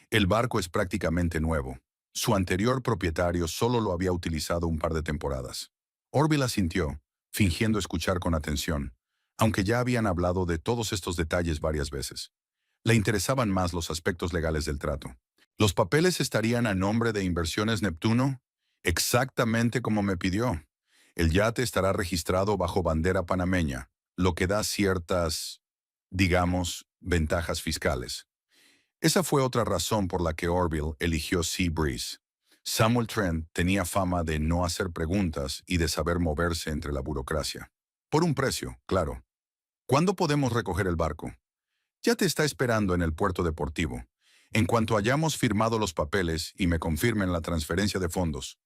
[SPEAKER 1] El barco es prácticamente nuevo. Su anterior propietario solo lo había utilizado un par de temporadas. Orville asintió, fingiendo escuchar con atención, aunque ya habían hablado de todos estos detalles varias veces. Le interesaban más los aspectos legales del trato. ¿Los papeles estarían a nombre de Inversiones Neptuno? Exactamente como me pidió. El yate estará registrado bajo bandera panameña, lo que da ciertas, digamos, ventajas fiscales. Esa fue otra razón por la que Orville eligió Sea Breeze. Samuel Trent tenía fama de no hacer preguntas y de saber moverse entre la burocracia. Por un precio, claro. ¿Cuándo podemos recoger el barco? Ya te está esperando en el puerto deportivo. En cuanto hayamos firmado los papeles y me confirmen la transferencia de fondos,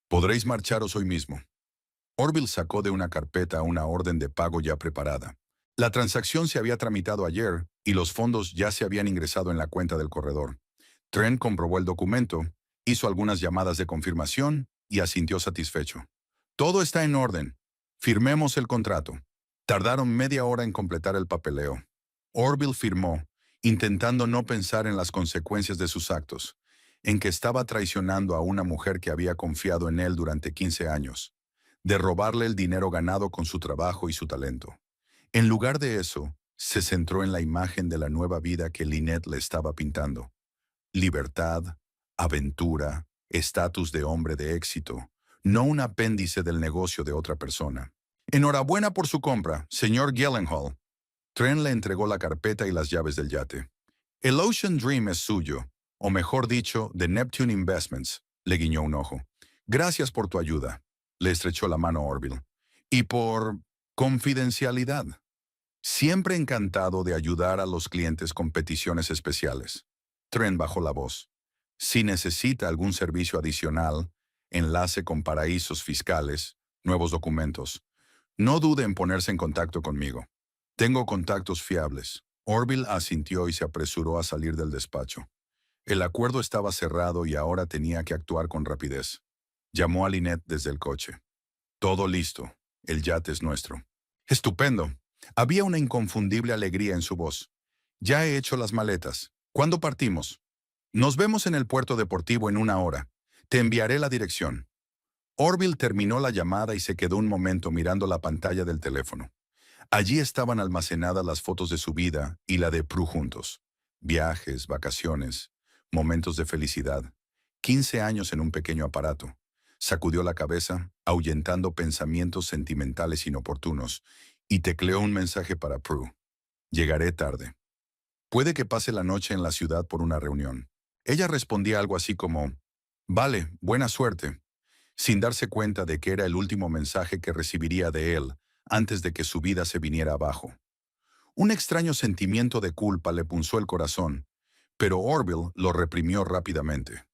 [SPEAKER 1] podréis marcharos hoy mismo. Orville sacó de una carpeta una orden de pago ya preparada. La transacción se había tramitado ayer y los fondos ya se habían ingresado en la cuenta del corredor. Trent comprobó el documento, hizo algunas llamadas de confirmación y asintió satisfecho. Todo está en orden. Firmemos el contrato. Tardaron media hora en completar el papeleo. Orville firmó, intentando no pensar en las consecuencias de sus actos, en que estaba traicionando a una mujer que había confiado en él durante 15 años, de robarle el dinero ganado con su trabajo y su talento. En lugar de eso, se centró en la imagen de la nueva vida que Lynette le estaba pintando. Libertad, aventura, estatus de hombre de éxito, no un apéndice del negocio de otra persona. Enhorabuena por su compra, señor Gyllenhaal. Trent le entregó la carpeta y las llaves del yate. El Ocean Dream es suyo, o mejor dicho, de Neptune Investments, le guiñó un ojo. Gracias por tu ayuda, le estrechó la mano Orville. Y por confidencialidad. Siempre encantado de ayudar a los clientes con peticiones especiales. Trent bajó la voz. Si necesita algún servicio adicional, enlace con paraísos fiscales, nuevos documentos, no dude en ponerse en contacto conmigo. Tengo contactos fiables. Orville asintió y se apresuró a salir del despacho. El acuerdo estaba cerrado y ahora tenía que actuar con rapidez. Llamó a Lynette desde el coche. Todo listo. El yate es nuestro. Estupendo. Había una inconfundible alegría en su voz. Ya he hecho las maletas. ¿Cuándo partimos? Nos vemos en el puerto deportivo en 1 hora. Te enviaré la dirección. Orville terminó la llamada y se quedó un momento mirando la pantalla del teléfono. Allí estaban almacenadas las fotos de su vida y la de Prue juntos. Viajes, vacaciones, momentos de felicidad. 15 años en un pequeño aparato. Sacudió la cabeza, ahuyentando pensamientos sentimentales inoportunos, y tecleó un mensaje para Prue. Llegaré tarde. Puede que pase la noche en la ciudad por una reunión. Ella respondía algo así como, vale, buena suerte, sin darse cuenta de que era el último mensaje que recibiría de él antes de que su vida se viniera abajo. Un extraño sentimiento de culpa le punzó el corazón, pero Orville lo reprimió rápidamente.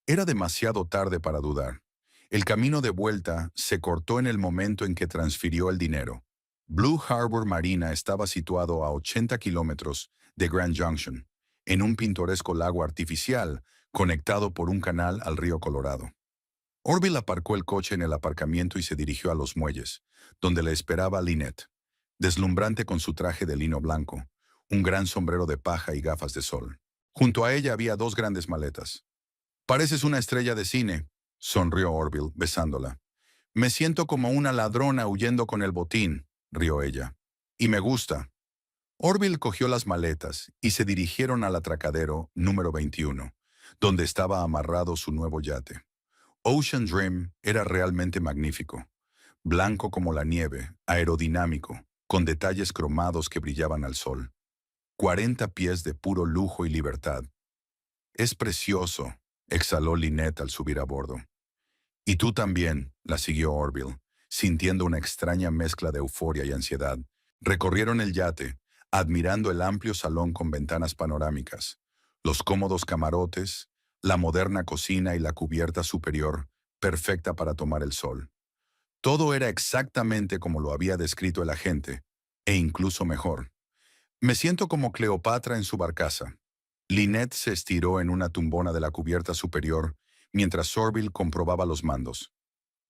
[SPEAKER 1] Era demasiado tarde para dudar. El camino de vuelta se cortó en el momento en que transfirió el dinero. Blue Harbor Marina estaba situado a 80 kilómetros de Grand Junction, en un pintoresco lago artificial conectado por un canal al río Colorado. Orville aparcó el coche en el aparcamiento y se dirigió a los muelles, donde le esperaba Lynette, deslumbrante con su traje de lino blanco, un gran sombrero de paja y gafas de sol. Junto a ella había 2 grandes maletas. «Pareces una estrella de cine», sonrió Orville, besándola. «Me siento como una ladrona huyendo con el botín», rió ella. «Y me gusta». Orville cogió las maletas y se dirigieron al atracadero número 21, donde estaba amarrado su nuevo yate. Ocean Dream era realmente magnífico, blanco como la nieve, aerodinámico, con detalles cromados que brillaban al sol. 40 pies de puro lujo y libertad. «Es precioso», exhaló Lynette al subir a bordo. «Y tú también», la siguió Orville, sintiendo una extraña mezcla de euforia y ansiedad. Recorrieron el yate, admirando el amplio salón con ventanas panorámicas, los cómodos camarotes, la moderna cocina y la cubierta superior, perfecta para tomar el sol. Todo era exactamente como lo había descrito el agente, e incluso mejor. «Me siento como Cleopatra en su barcaza». Lynette se estiró en una tumbona de la cubierta superior mientras Sorville comprobaba los mandos.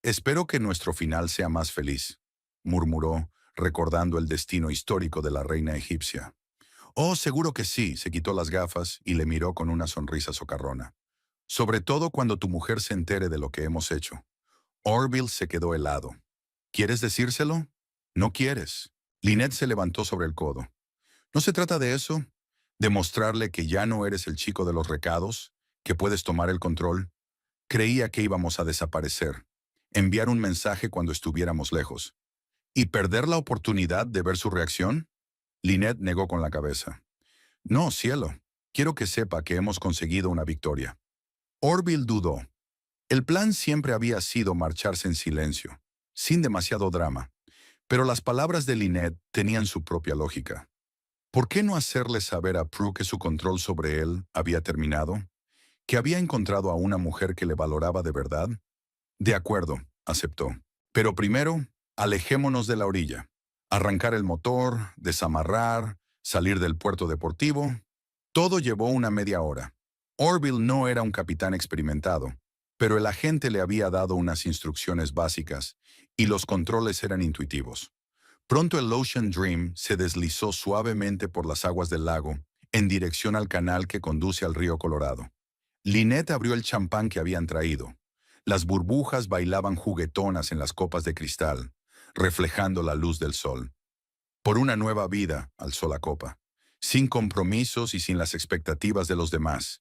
[SPEAKER 1] «Espero que nuestro final sea más feliz», murmuró, recordando el destino histórico de la reina egipcia. «Oh, seguro que sí», se quitó las gafas y le miró con una sonrisa socarrona. «Sobre todo cuando tu mujer se entere de lo que hemos hecho». Orville se quedó helado. «¿Quieres decírselo?» «No quieres». Lynette se levantó sobre el codo. «No se trata de eso. Demostrarle que ya no eres el chico de los recados, que puedes tomar el control. Creía que íbamos a desaparecer, enviar un mensaje cuando estuviéramos lejos. ¿Y perder la oportunidad de ver su reacción?» Lynette negó con la cabeza. «No, cielo. Quiero que sepa que hemos conseguido una victoria». Orville dudó. El plan siempre había sido marcharse en silencio, sin demasiado drama, pero las palabras de Lynette tenían su propia lógica. ¿Por qué no hacerle saber a Prue que su control sobre él había terminado? ¿Que había encontrado a una mujer que le valoraba de verdad? De acuerdo, aceptó. Pero primero, alejémonos de la orilla. Arrancar el motor, desamarrar, salir del puerto deportivo. Todo llevó una media hora. Orville no era un capitán experimentado, pero el agente le había dado unas instrucciones básicas y los controles eran intuitivos. Pronto el Ocean Dream se deslizó suavemente por las aguas del lago en dirección al canal que conduce al río Colorado. Lynette abrió el champán que habían traído. Las burbujas bailaban juguetonas en las copas de cristal, reflejando la luz del sol. «Por una nueva vida», alzó la copa, «sin compromisos y sin las expectativas de los demás».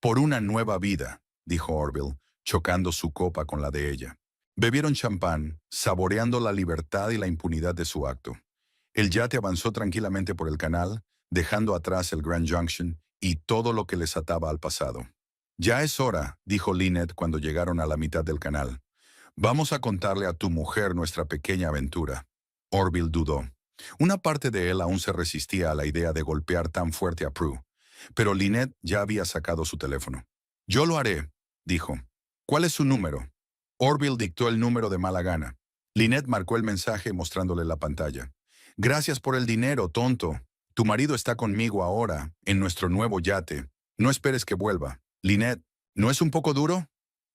[SPEAKER 1] «Por una nueva vida», dijo Orville, chocando su copa con la de ella. Bebieron champán, saboreando la libertad y la impunidad de su acto. El yate avanzó tranquilamente por el canal, dejando atrás el Grand Junction y todo lo que les ataba al pasado. «Ya es hora», dijo Lynette cuando llegaron a la mitad del canal. «Vamos a contarle a tu mujer nuestra pequeña aventura». Orville dudó. Una parte de él aún se resistía a la idea de golpear tan fuerte a Prue, pero Lynette ya había sacado su teléfono. «Yo lo haré», dijo. «¿Cuál es su número?» Orville dictó el número de mala gana. Lynette marcó el mensaje mostrándole la pantalla. «Gracias por el dinero, tonto. Tu marido está conmigo ahora, en nuestro nuevo yate. No esperes que vuelva». «Lynette, ¿no es un poco duro?»,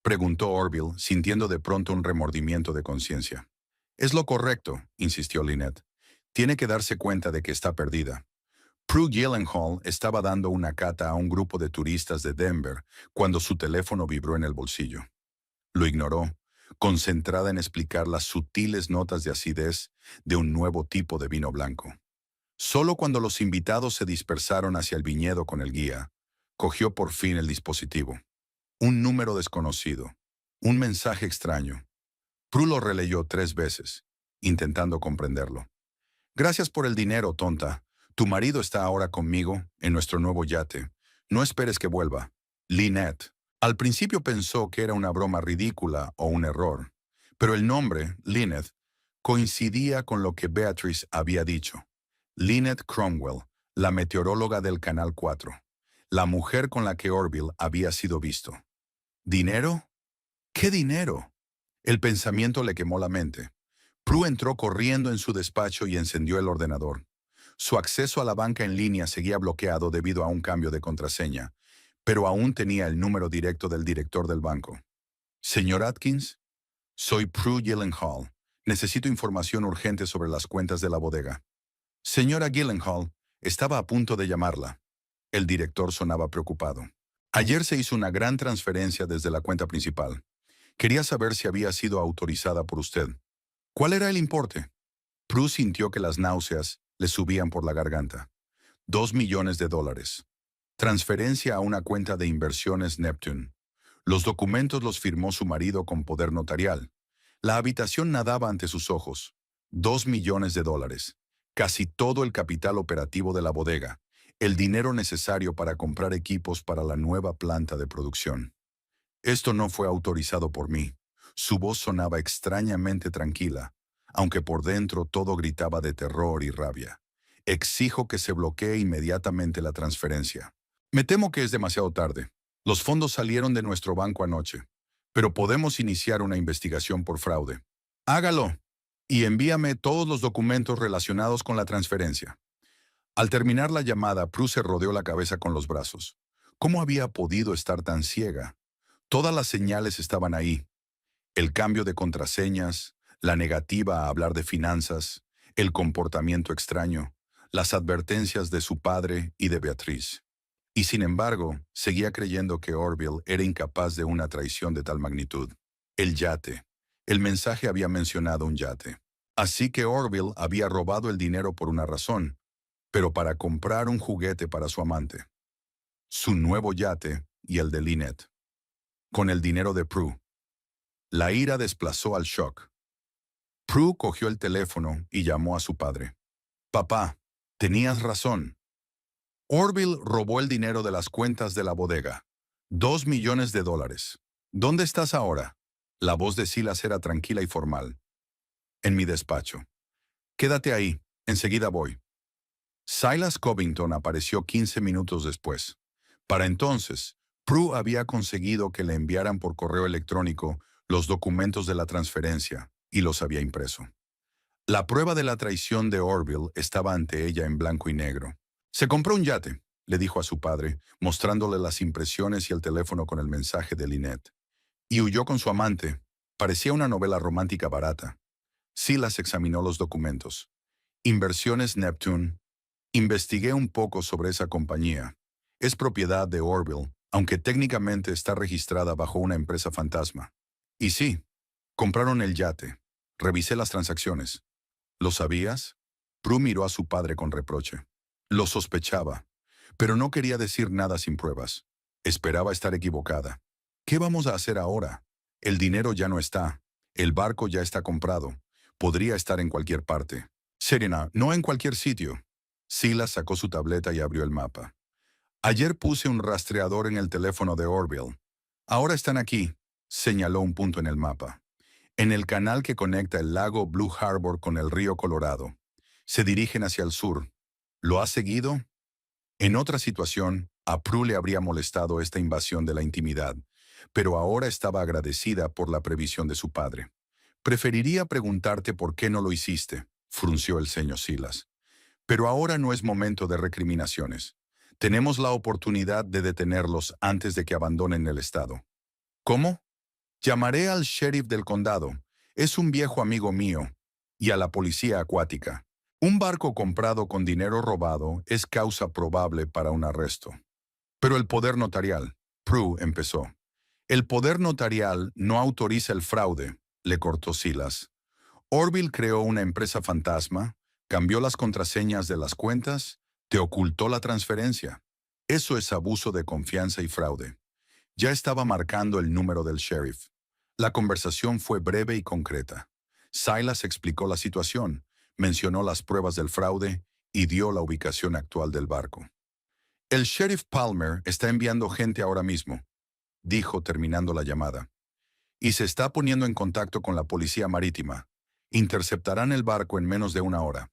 [SPEAKER 1] preguntó Orville, sintiendo de pronto un remordimiento de conciencia. «Es lo correcto», insistió Lynette. «Tiene que darse cuenta de que está perdida». Prue Gyllenhaal estaba dando una cata a un grupo de turistas de Denver cuando su teléfono vibró en el bolsillo. Lo ignoró, concentrada en explicar las sutiles notas de acidez de un nuevo tipo de vino blanco. Solo cuando los invitados se dispersaron hacia el viñedo con el guía, cogió por fin el dispositivo. Un número desconocido, un mensaje extraño. Prue lo releyó 3 veces, intentando comprenderlo. «Gracias por el dinero, tonta. Tu marido está ahora conmigo, en nuestro nuevo yate. No esperes que vuelva. Lynette». Al principio pensó que era una broma ridícula o un error, pero el nombre, Lynette, coincidía con lo que Beatrice había dicho. Lynette Cromwell, la meteoróloga del Canal 4, la mujer con la que Orville había sido visto. ¿Dinero? ¿Qué dinero? El pensamiento le quemó la mente. Prue entró corriendo en su despacho y encendió el ordenador. Su acceso a la banca en línea seguía bloqueado debido a un cambio de contraseña, pero aún tenía el número directo del director del banco. «Señor Atkins, soy Prue Gyllenhaal. Necesito información urgente sobre las cuentas de la bodega». «Señora Gyllenhaal, estaba a punto de llamarla». El director sonaba preocupado. «Ayer se hizo una gran transferencia desde la cuenta principal. Quería saber si había sido autorizada por usted». «¿Cuál era el importe?» Prue sintió que las náuseas le subían por la garganta. $2 millones. Transferencia a una cuenta de inversiones Neptune. Los documentos los firmó su marido con poder notarial. La habitación nadaba ante sus ojos. $2 millones. Casi todo el capital operativo de la bodega. El dinero necesario para comprar equipos para la nueva planta de producción. «Esto no fue autorizado por mí». Su voz sonaba extrañamente tranquila, aunque por dentro todo gritaba de terror y rabia. «Exijo que se bloquee inmediatamente la transferencia». «Me temo que es demasiado tarde. Los fondos salieron de nuestro banco anoche, pero podemos iniciar una investigación por fraude». «Hágalo y envíame todos los documentos relacionados con la transferencia». Al terminar la llamada, Prue se rodeó la cabeza con los brazos. ¿Cómo había podido estar tan ciega? Todas las señales estaban ahí. El cambio de contraseñas, la negativa a hablar de finanzas, el comportamiento extraño, las advertencias de su padre y de Beatriz. Y sin embargo, seguía creyendo que Orville era incapaz de una traición de tal magnitud. El yate. El mensaje había mencionado un yate. Así que Orville había robado el dinero por una razón, pero para comprar un juguete para su amante. Su nuevo yate y el de Lynette. Con el dinero de Prue. La ira desplazó al shock. Prue cogió el teléfono y llamó a su padre. Papá, tenías razón. Orville robó el dinero de las cuentas de la bodega. $2 millones. ¿Dónde estás ahora? La voz de Silas era tranquila y formal. En mi despacho. Quédate ahí, enseguida voy. Silas Covington apareció 15 minutos después. Para entonces, Prue había conseguido que le enviaran por correo electrónico los documentos de la transferencia y los había impreso. La prueba de la traición de Orville estaba ante ella en blanco y negro. Se compró un yate, le dijo a su padre, mostrándole las impresiones y el teléfono con el mensaje de Lynette. Y huyó con su amante. Parecía una novela romántica barata. Silas examinó los documentos. Inversiones Neptune. Investigué un poco sobre esa compañía. Es propiedad de Orville, aunque técnicamente está registrada bajo una empresa fantasma. Y sí, compraron el yate. Revisé las transacciones. ¿Lo sabías? Prue miró a su padre con reproche. Lo sospechaba, pero no quería decir nada sin pruebas. Esperaba estar equivocada. ¿Qué vamos a hacer ahora? El dinero ya no está. El barco ya está comprado. Podría estar en cualquier parte. Serena, no en cualquier sitio. Silas sacó su tableta y abrió el mapa. Ayer puse un rastreador en el teléfono de Orville. Ahora están aquí, señaló un punto en el mapa. En el canal que conecta el lago Blue Harbor con el río Colorado. Se dirigen hacia el sur. ¿Lo ha seguido? En otra situación, a Prue le habría molestado esta invasión de la intimidad, pero ahora estaba agradecida por la previsión de su padre. Preferiría preguntarte por qué no lo hiciste, frunció el ceño Silas. Pero ahora no es momento de recriminaciones. Tenemos la oportunidad de detenerlos antes de que abandonen el estado. ¿Cómo? Llamaré al sheriff del condado. Es un viejo amigo mío. Y a la policía acuática. Un barco comprado con dinero robado es causa probable para un arresto. Pero el poder notarial, Prue empezó. El poder notarial no autoriza el fraude, le cortó Silas. Orville creó una empresa fantasma, cambió las contraseñas de las cuentas, te ocultó la transferencia. Eso es abuso de confianza y fraude. Ya estaba marcando el número del sheriff. La conversación fue breve y concreta. Silas explicó la situación, mencionó las pruebas del fraude y dio la ubicación actual del barco. El sheriff Palmer está enviando gente ahora mismo, dijo terminando la llamada. Y se está poniendo en contacto con la policía marítima. Interceptarán el barco en menos de una hora.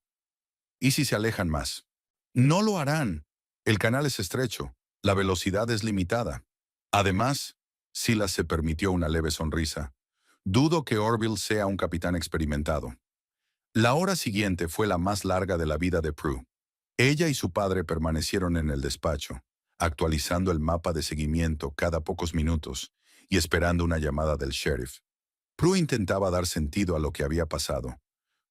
[SPEAKER 1] ¿Y si se alejan más? No lo harán. El canal es estrecho. La velocidad es limitada. Además, Silas se permitió una leve sonrisa. Dudo que Orville sea un capitán experimentado. La hora siguiente fue la más larga de la vida de Prue. Ella y su padre permanecieron en el despacho, actualizando el mapa de seguimiento cada pocos minutos y esperando una llamada del sheriff. Prue intentaba dar sentido a lo que había pasado,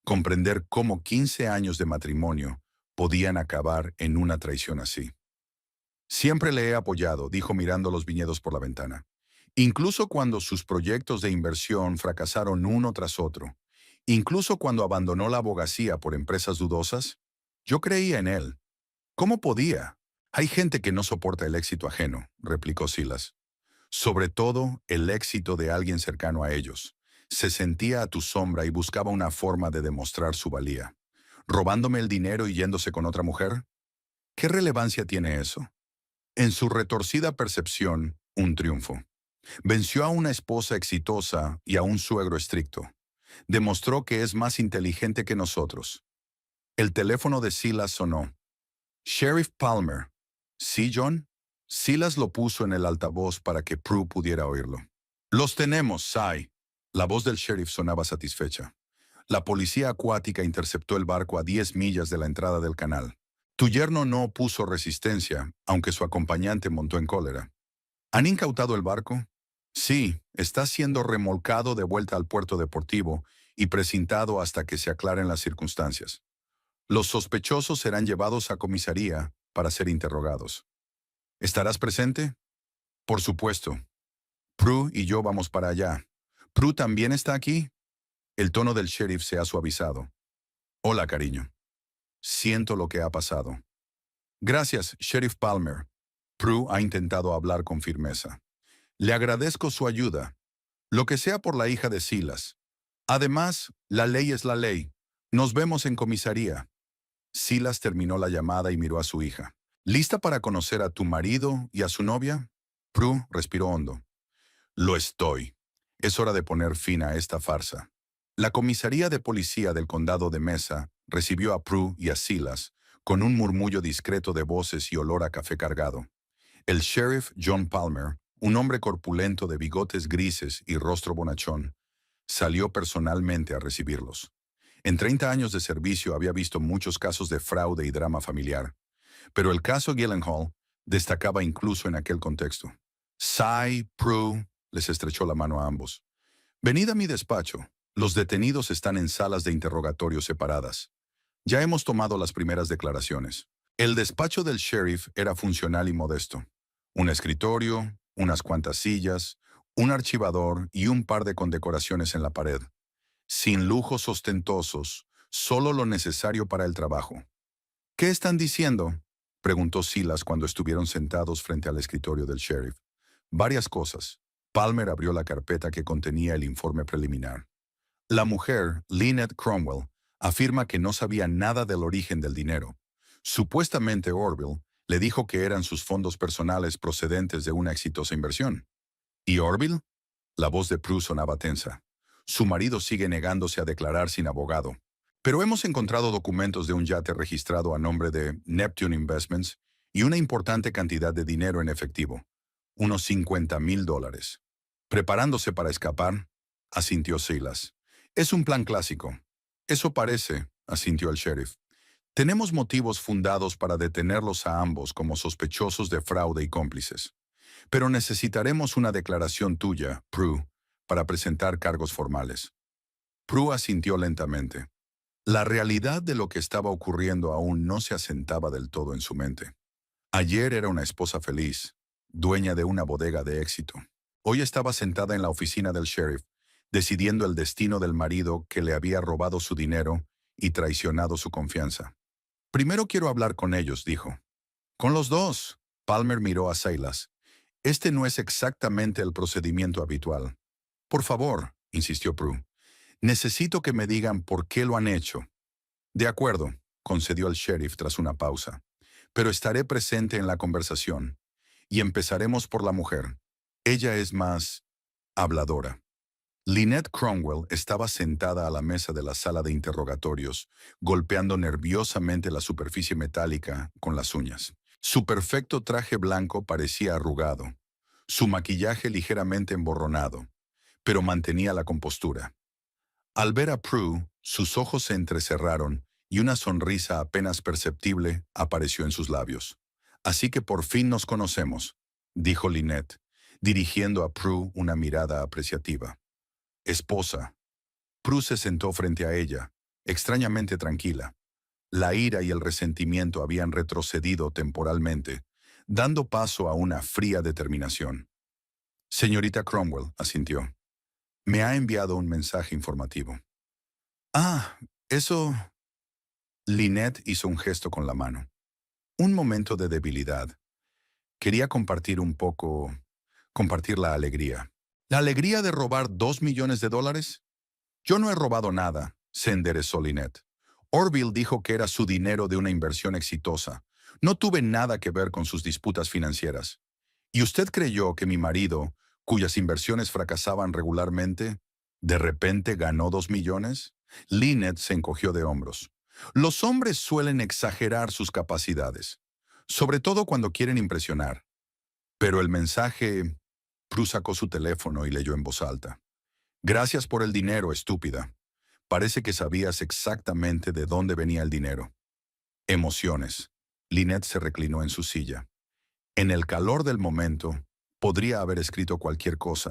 [SPEAKER 1] comprender cómo 15 años de matrimonio podían acabar en una traición así. Siempre le he apoyado, dijo mirando los viñedos por la ventana. Incluso cuando sus proyectos de inversión fracasaron uno tras otro. Incluso cuando abandonó la abogacía por empresas dudosas. Yo creía en él. ¿Cómo podía? Hay gente que no soporta el éxito ajeno, replicó Silas. Sobre todo, el éxito de alguien cercano a ellos. Se sentía a tu sombra y buscaba una forma de demostrar su valía. ¿Robándome el dinero y yéndose con otra mujer? ¿Qué relevancia tiene eso? En su retorcida percepción, un triunfo. Venció a una esposa exitosa y a un suegro estricto. Demostró que es más inteligente que nosotros. El teléfono de Silas sonó. Sheriff Palmer. ¿Sí, John? Silas lo puso en el altavoz para que Prue pudiera oírlo. Los tenemos, Cy. La voz del sheriff sonaba satisfecha. La policía acuática interceptó el barco a 10 millas de la entrada del canal. Tu yerno no opuso resistencia, aunque su acompañante montó en cólera. ¿Han incautado el barco? Sí, está siendo remolcado de vuelta al puerto deportivo y precintado hasta que se aclaren las circunstancias. Los sospechosos serán llevados a comisaría para ser interrogados. ¿Estarás presente? Por supuesto. Prue y yo vamos para allá. ¿Prue también está aquí? El tono del sheriff se ha suavizado. Hola, cariño. Siento lo que ha pasado. Gracias, Sheriff Palmer. Prue ha intentado hablar con firmeza. Le agradezco su ayuda. Lo que sea por la hija de Silas. Además, la ley es la ley. Nos vemos en comisaría. Silas terminó la llamada y miró a su hija. ¿Lista para conocer a tu marido y a su novia? Prue respiró hondo. Lo estoy. Es hora de poner fin a esta farsa. La comisaría de policía del condado de Mesa recibió a Prue y a Silas con un murmullo discreto de voces y olor a café cargado. El sheriff John Palmer, un hombre corpulento de bigotes grises y rostro bonachón, salió personalmente a recibirlos. En 30 años de servicio había visto muchos casos de fraude y drama familiar, pero el caso Gyllenhaal destacaba incluso en aquel contexto. Cy, Prue, les estrechó la mano a ambos. Venid a mi despacho. Los detenidos están en salas de interrogatorio separadas. Ya hemos tomado las primeras declaraciones. El despacho del sheriff era funcional y modesto. Un escritorio, unas cuantas sillas, un archivador y un par de condecoraciones en la pared. Sin lujos ostentosos, solo lo necesario para el trabajo. ¿Qué están diciendo?, preguntó Silas cuando estuvieron sentados frente al escritorio del sheriff. Varias cosas. Palmer abrió la carpeta que contenía el informe preliminar. La mujer, Lynette Cromwell, afirma que no sabía nada del origen del dinero. Supuestamente Orville le dijo que eran sus fondos personales procedentes de una exitosa inversión. ¿Y Orville? La voz de Prue sonaba tensa. Su marido sigue negándose a declarar sin abogado. Pero hemos encontrado documentos de un yate registrado a nombre de Neptune Investments y una importante cantidad de dinero en efectivo, unos $50,000. Preparándose para escapar, asintió Silas. Es un plan clásico. Eso parece, asintió el sheriff. Tenemos motivos fundados para detenerlos a ambos como sospechosos de fraude y cómplices. Pero necesitaremos una declaración tuya, Prue, para presentar cargos formales. Prue asintió lentamente. La realidad de lo que estaba ocurriendo aún no se asentaba del todo en su mente. Ayer era una esposa feliz, dueña de una bodega de éxito. Hoy estaba sentada en la oficina del sheriff, decidiendo el destino del marido que le había robado su dinero y traicionado su confianza. Primero quiero hablar con ellos, dijo. Con los dos. Palmer miró a Silas. Este no es exactamente el procedimiento habitual. Por favor, insistió Prue. Necesito que me digan por qué lo han hecho. De acuerdo, concedió el sheriff tras una pausa. Pero estaré presente en la conversación. Y empezaremos por la mujer. Ella es más habladora. Lynette Cromwell estaba sentada a la mesa de la sala de interrogatorios, golpeando nerviosamente la superficie metálica con las uñas. Su perfecto traje blanco parecía arrugado, su maquillaje ligeramente emborronado, pero mantenía la compostura. Al ver a Prue, sus ojos se entrecerraron y una sonrisa apenas perceptible apareció en sus labios. Así que por fin nos conocemos, dijo Lynette, dirigiendo a Prue una mirada apreciativa. Esposa. Prue se sentó frente a ella, extrañamente tranquila. La ira y el resentimiento habían retrocedido temporalmente, dando paso a una fría determinación. Señorita Cromwell, asintió. Me ha enviado un mensaje informativo. Ah, eso... Lynette hizo un gesto con la mano. Un momento de debilidad. Quería compartir un poco... compartir la alegría. ¿La alegría de robar $2 millones? Yo no he robado nada, se enderezó Lynette. Orville dijo que era su dinero de una inversión exitosa. No tuve nada que ver con sus disputas financieras. ¿Y usted creyó que mi marido, cuyas inversiones fracasaban regularmente, de repente ganó 2 millones? Lynette se encogió de hombros. Los hombres suelen exagerar sus capacidades, sobre todo cuando quieren impresionar. Pero el mensaje... Prue sacó su teléfono y leyó en voz alta. Gracias por el dinero, estúpida. Parece que sabías exactamente de dónde venía el dinero. Emociones. Lynette se reclinó en su silla. En el calor del momento, podría haber escrito cualquier cosa,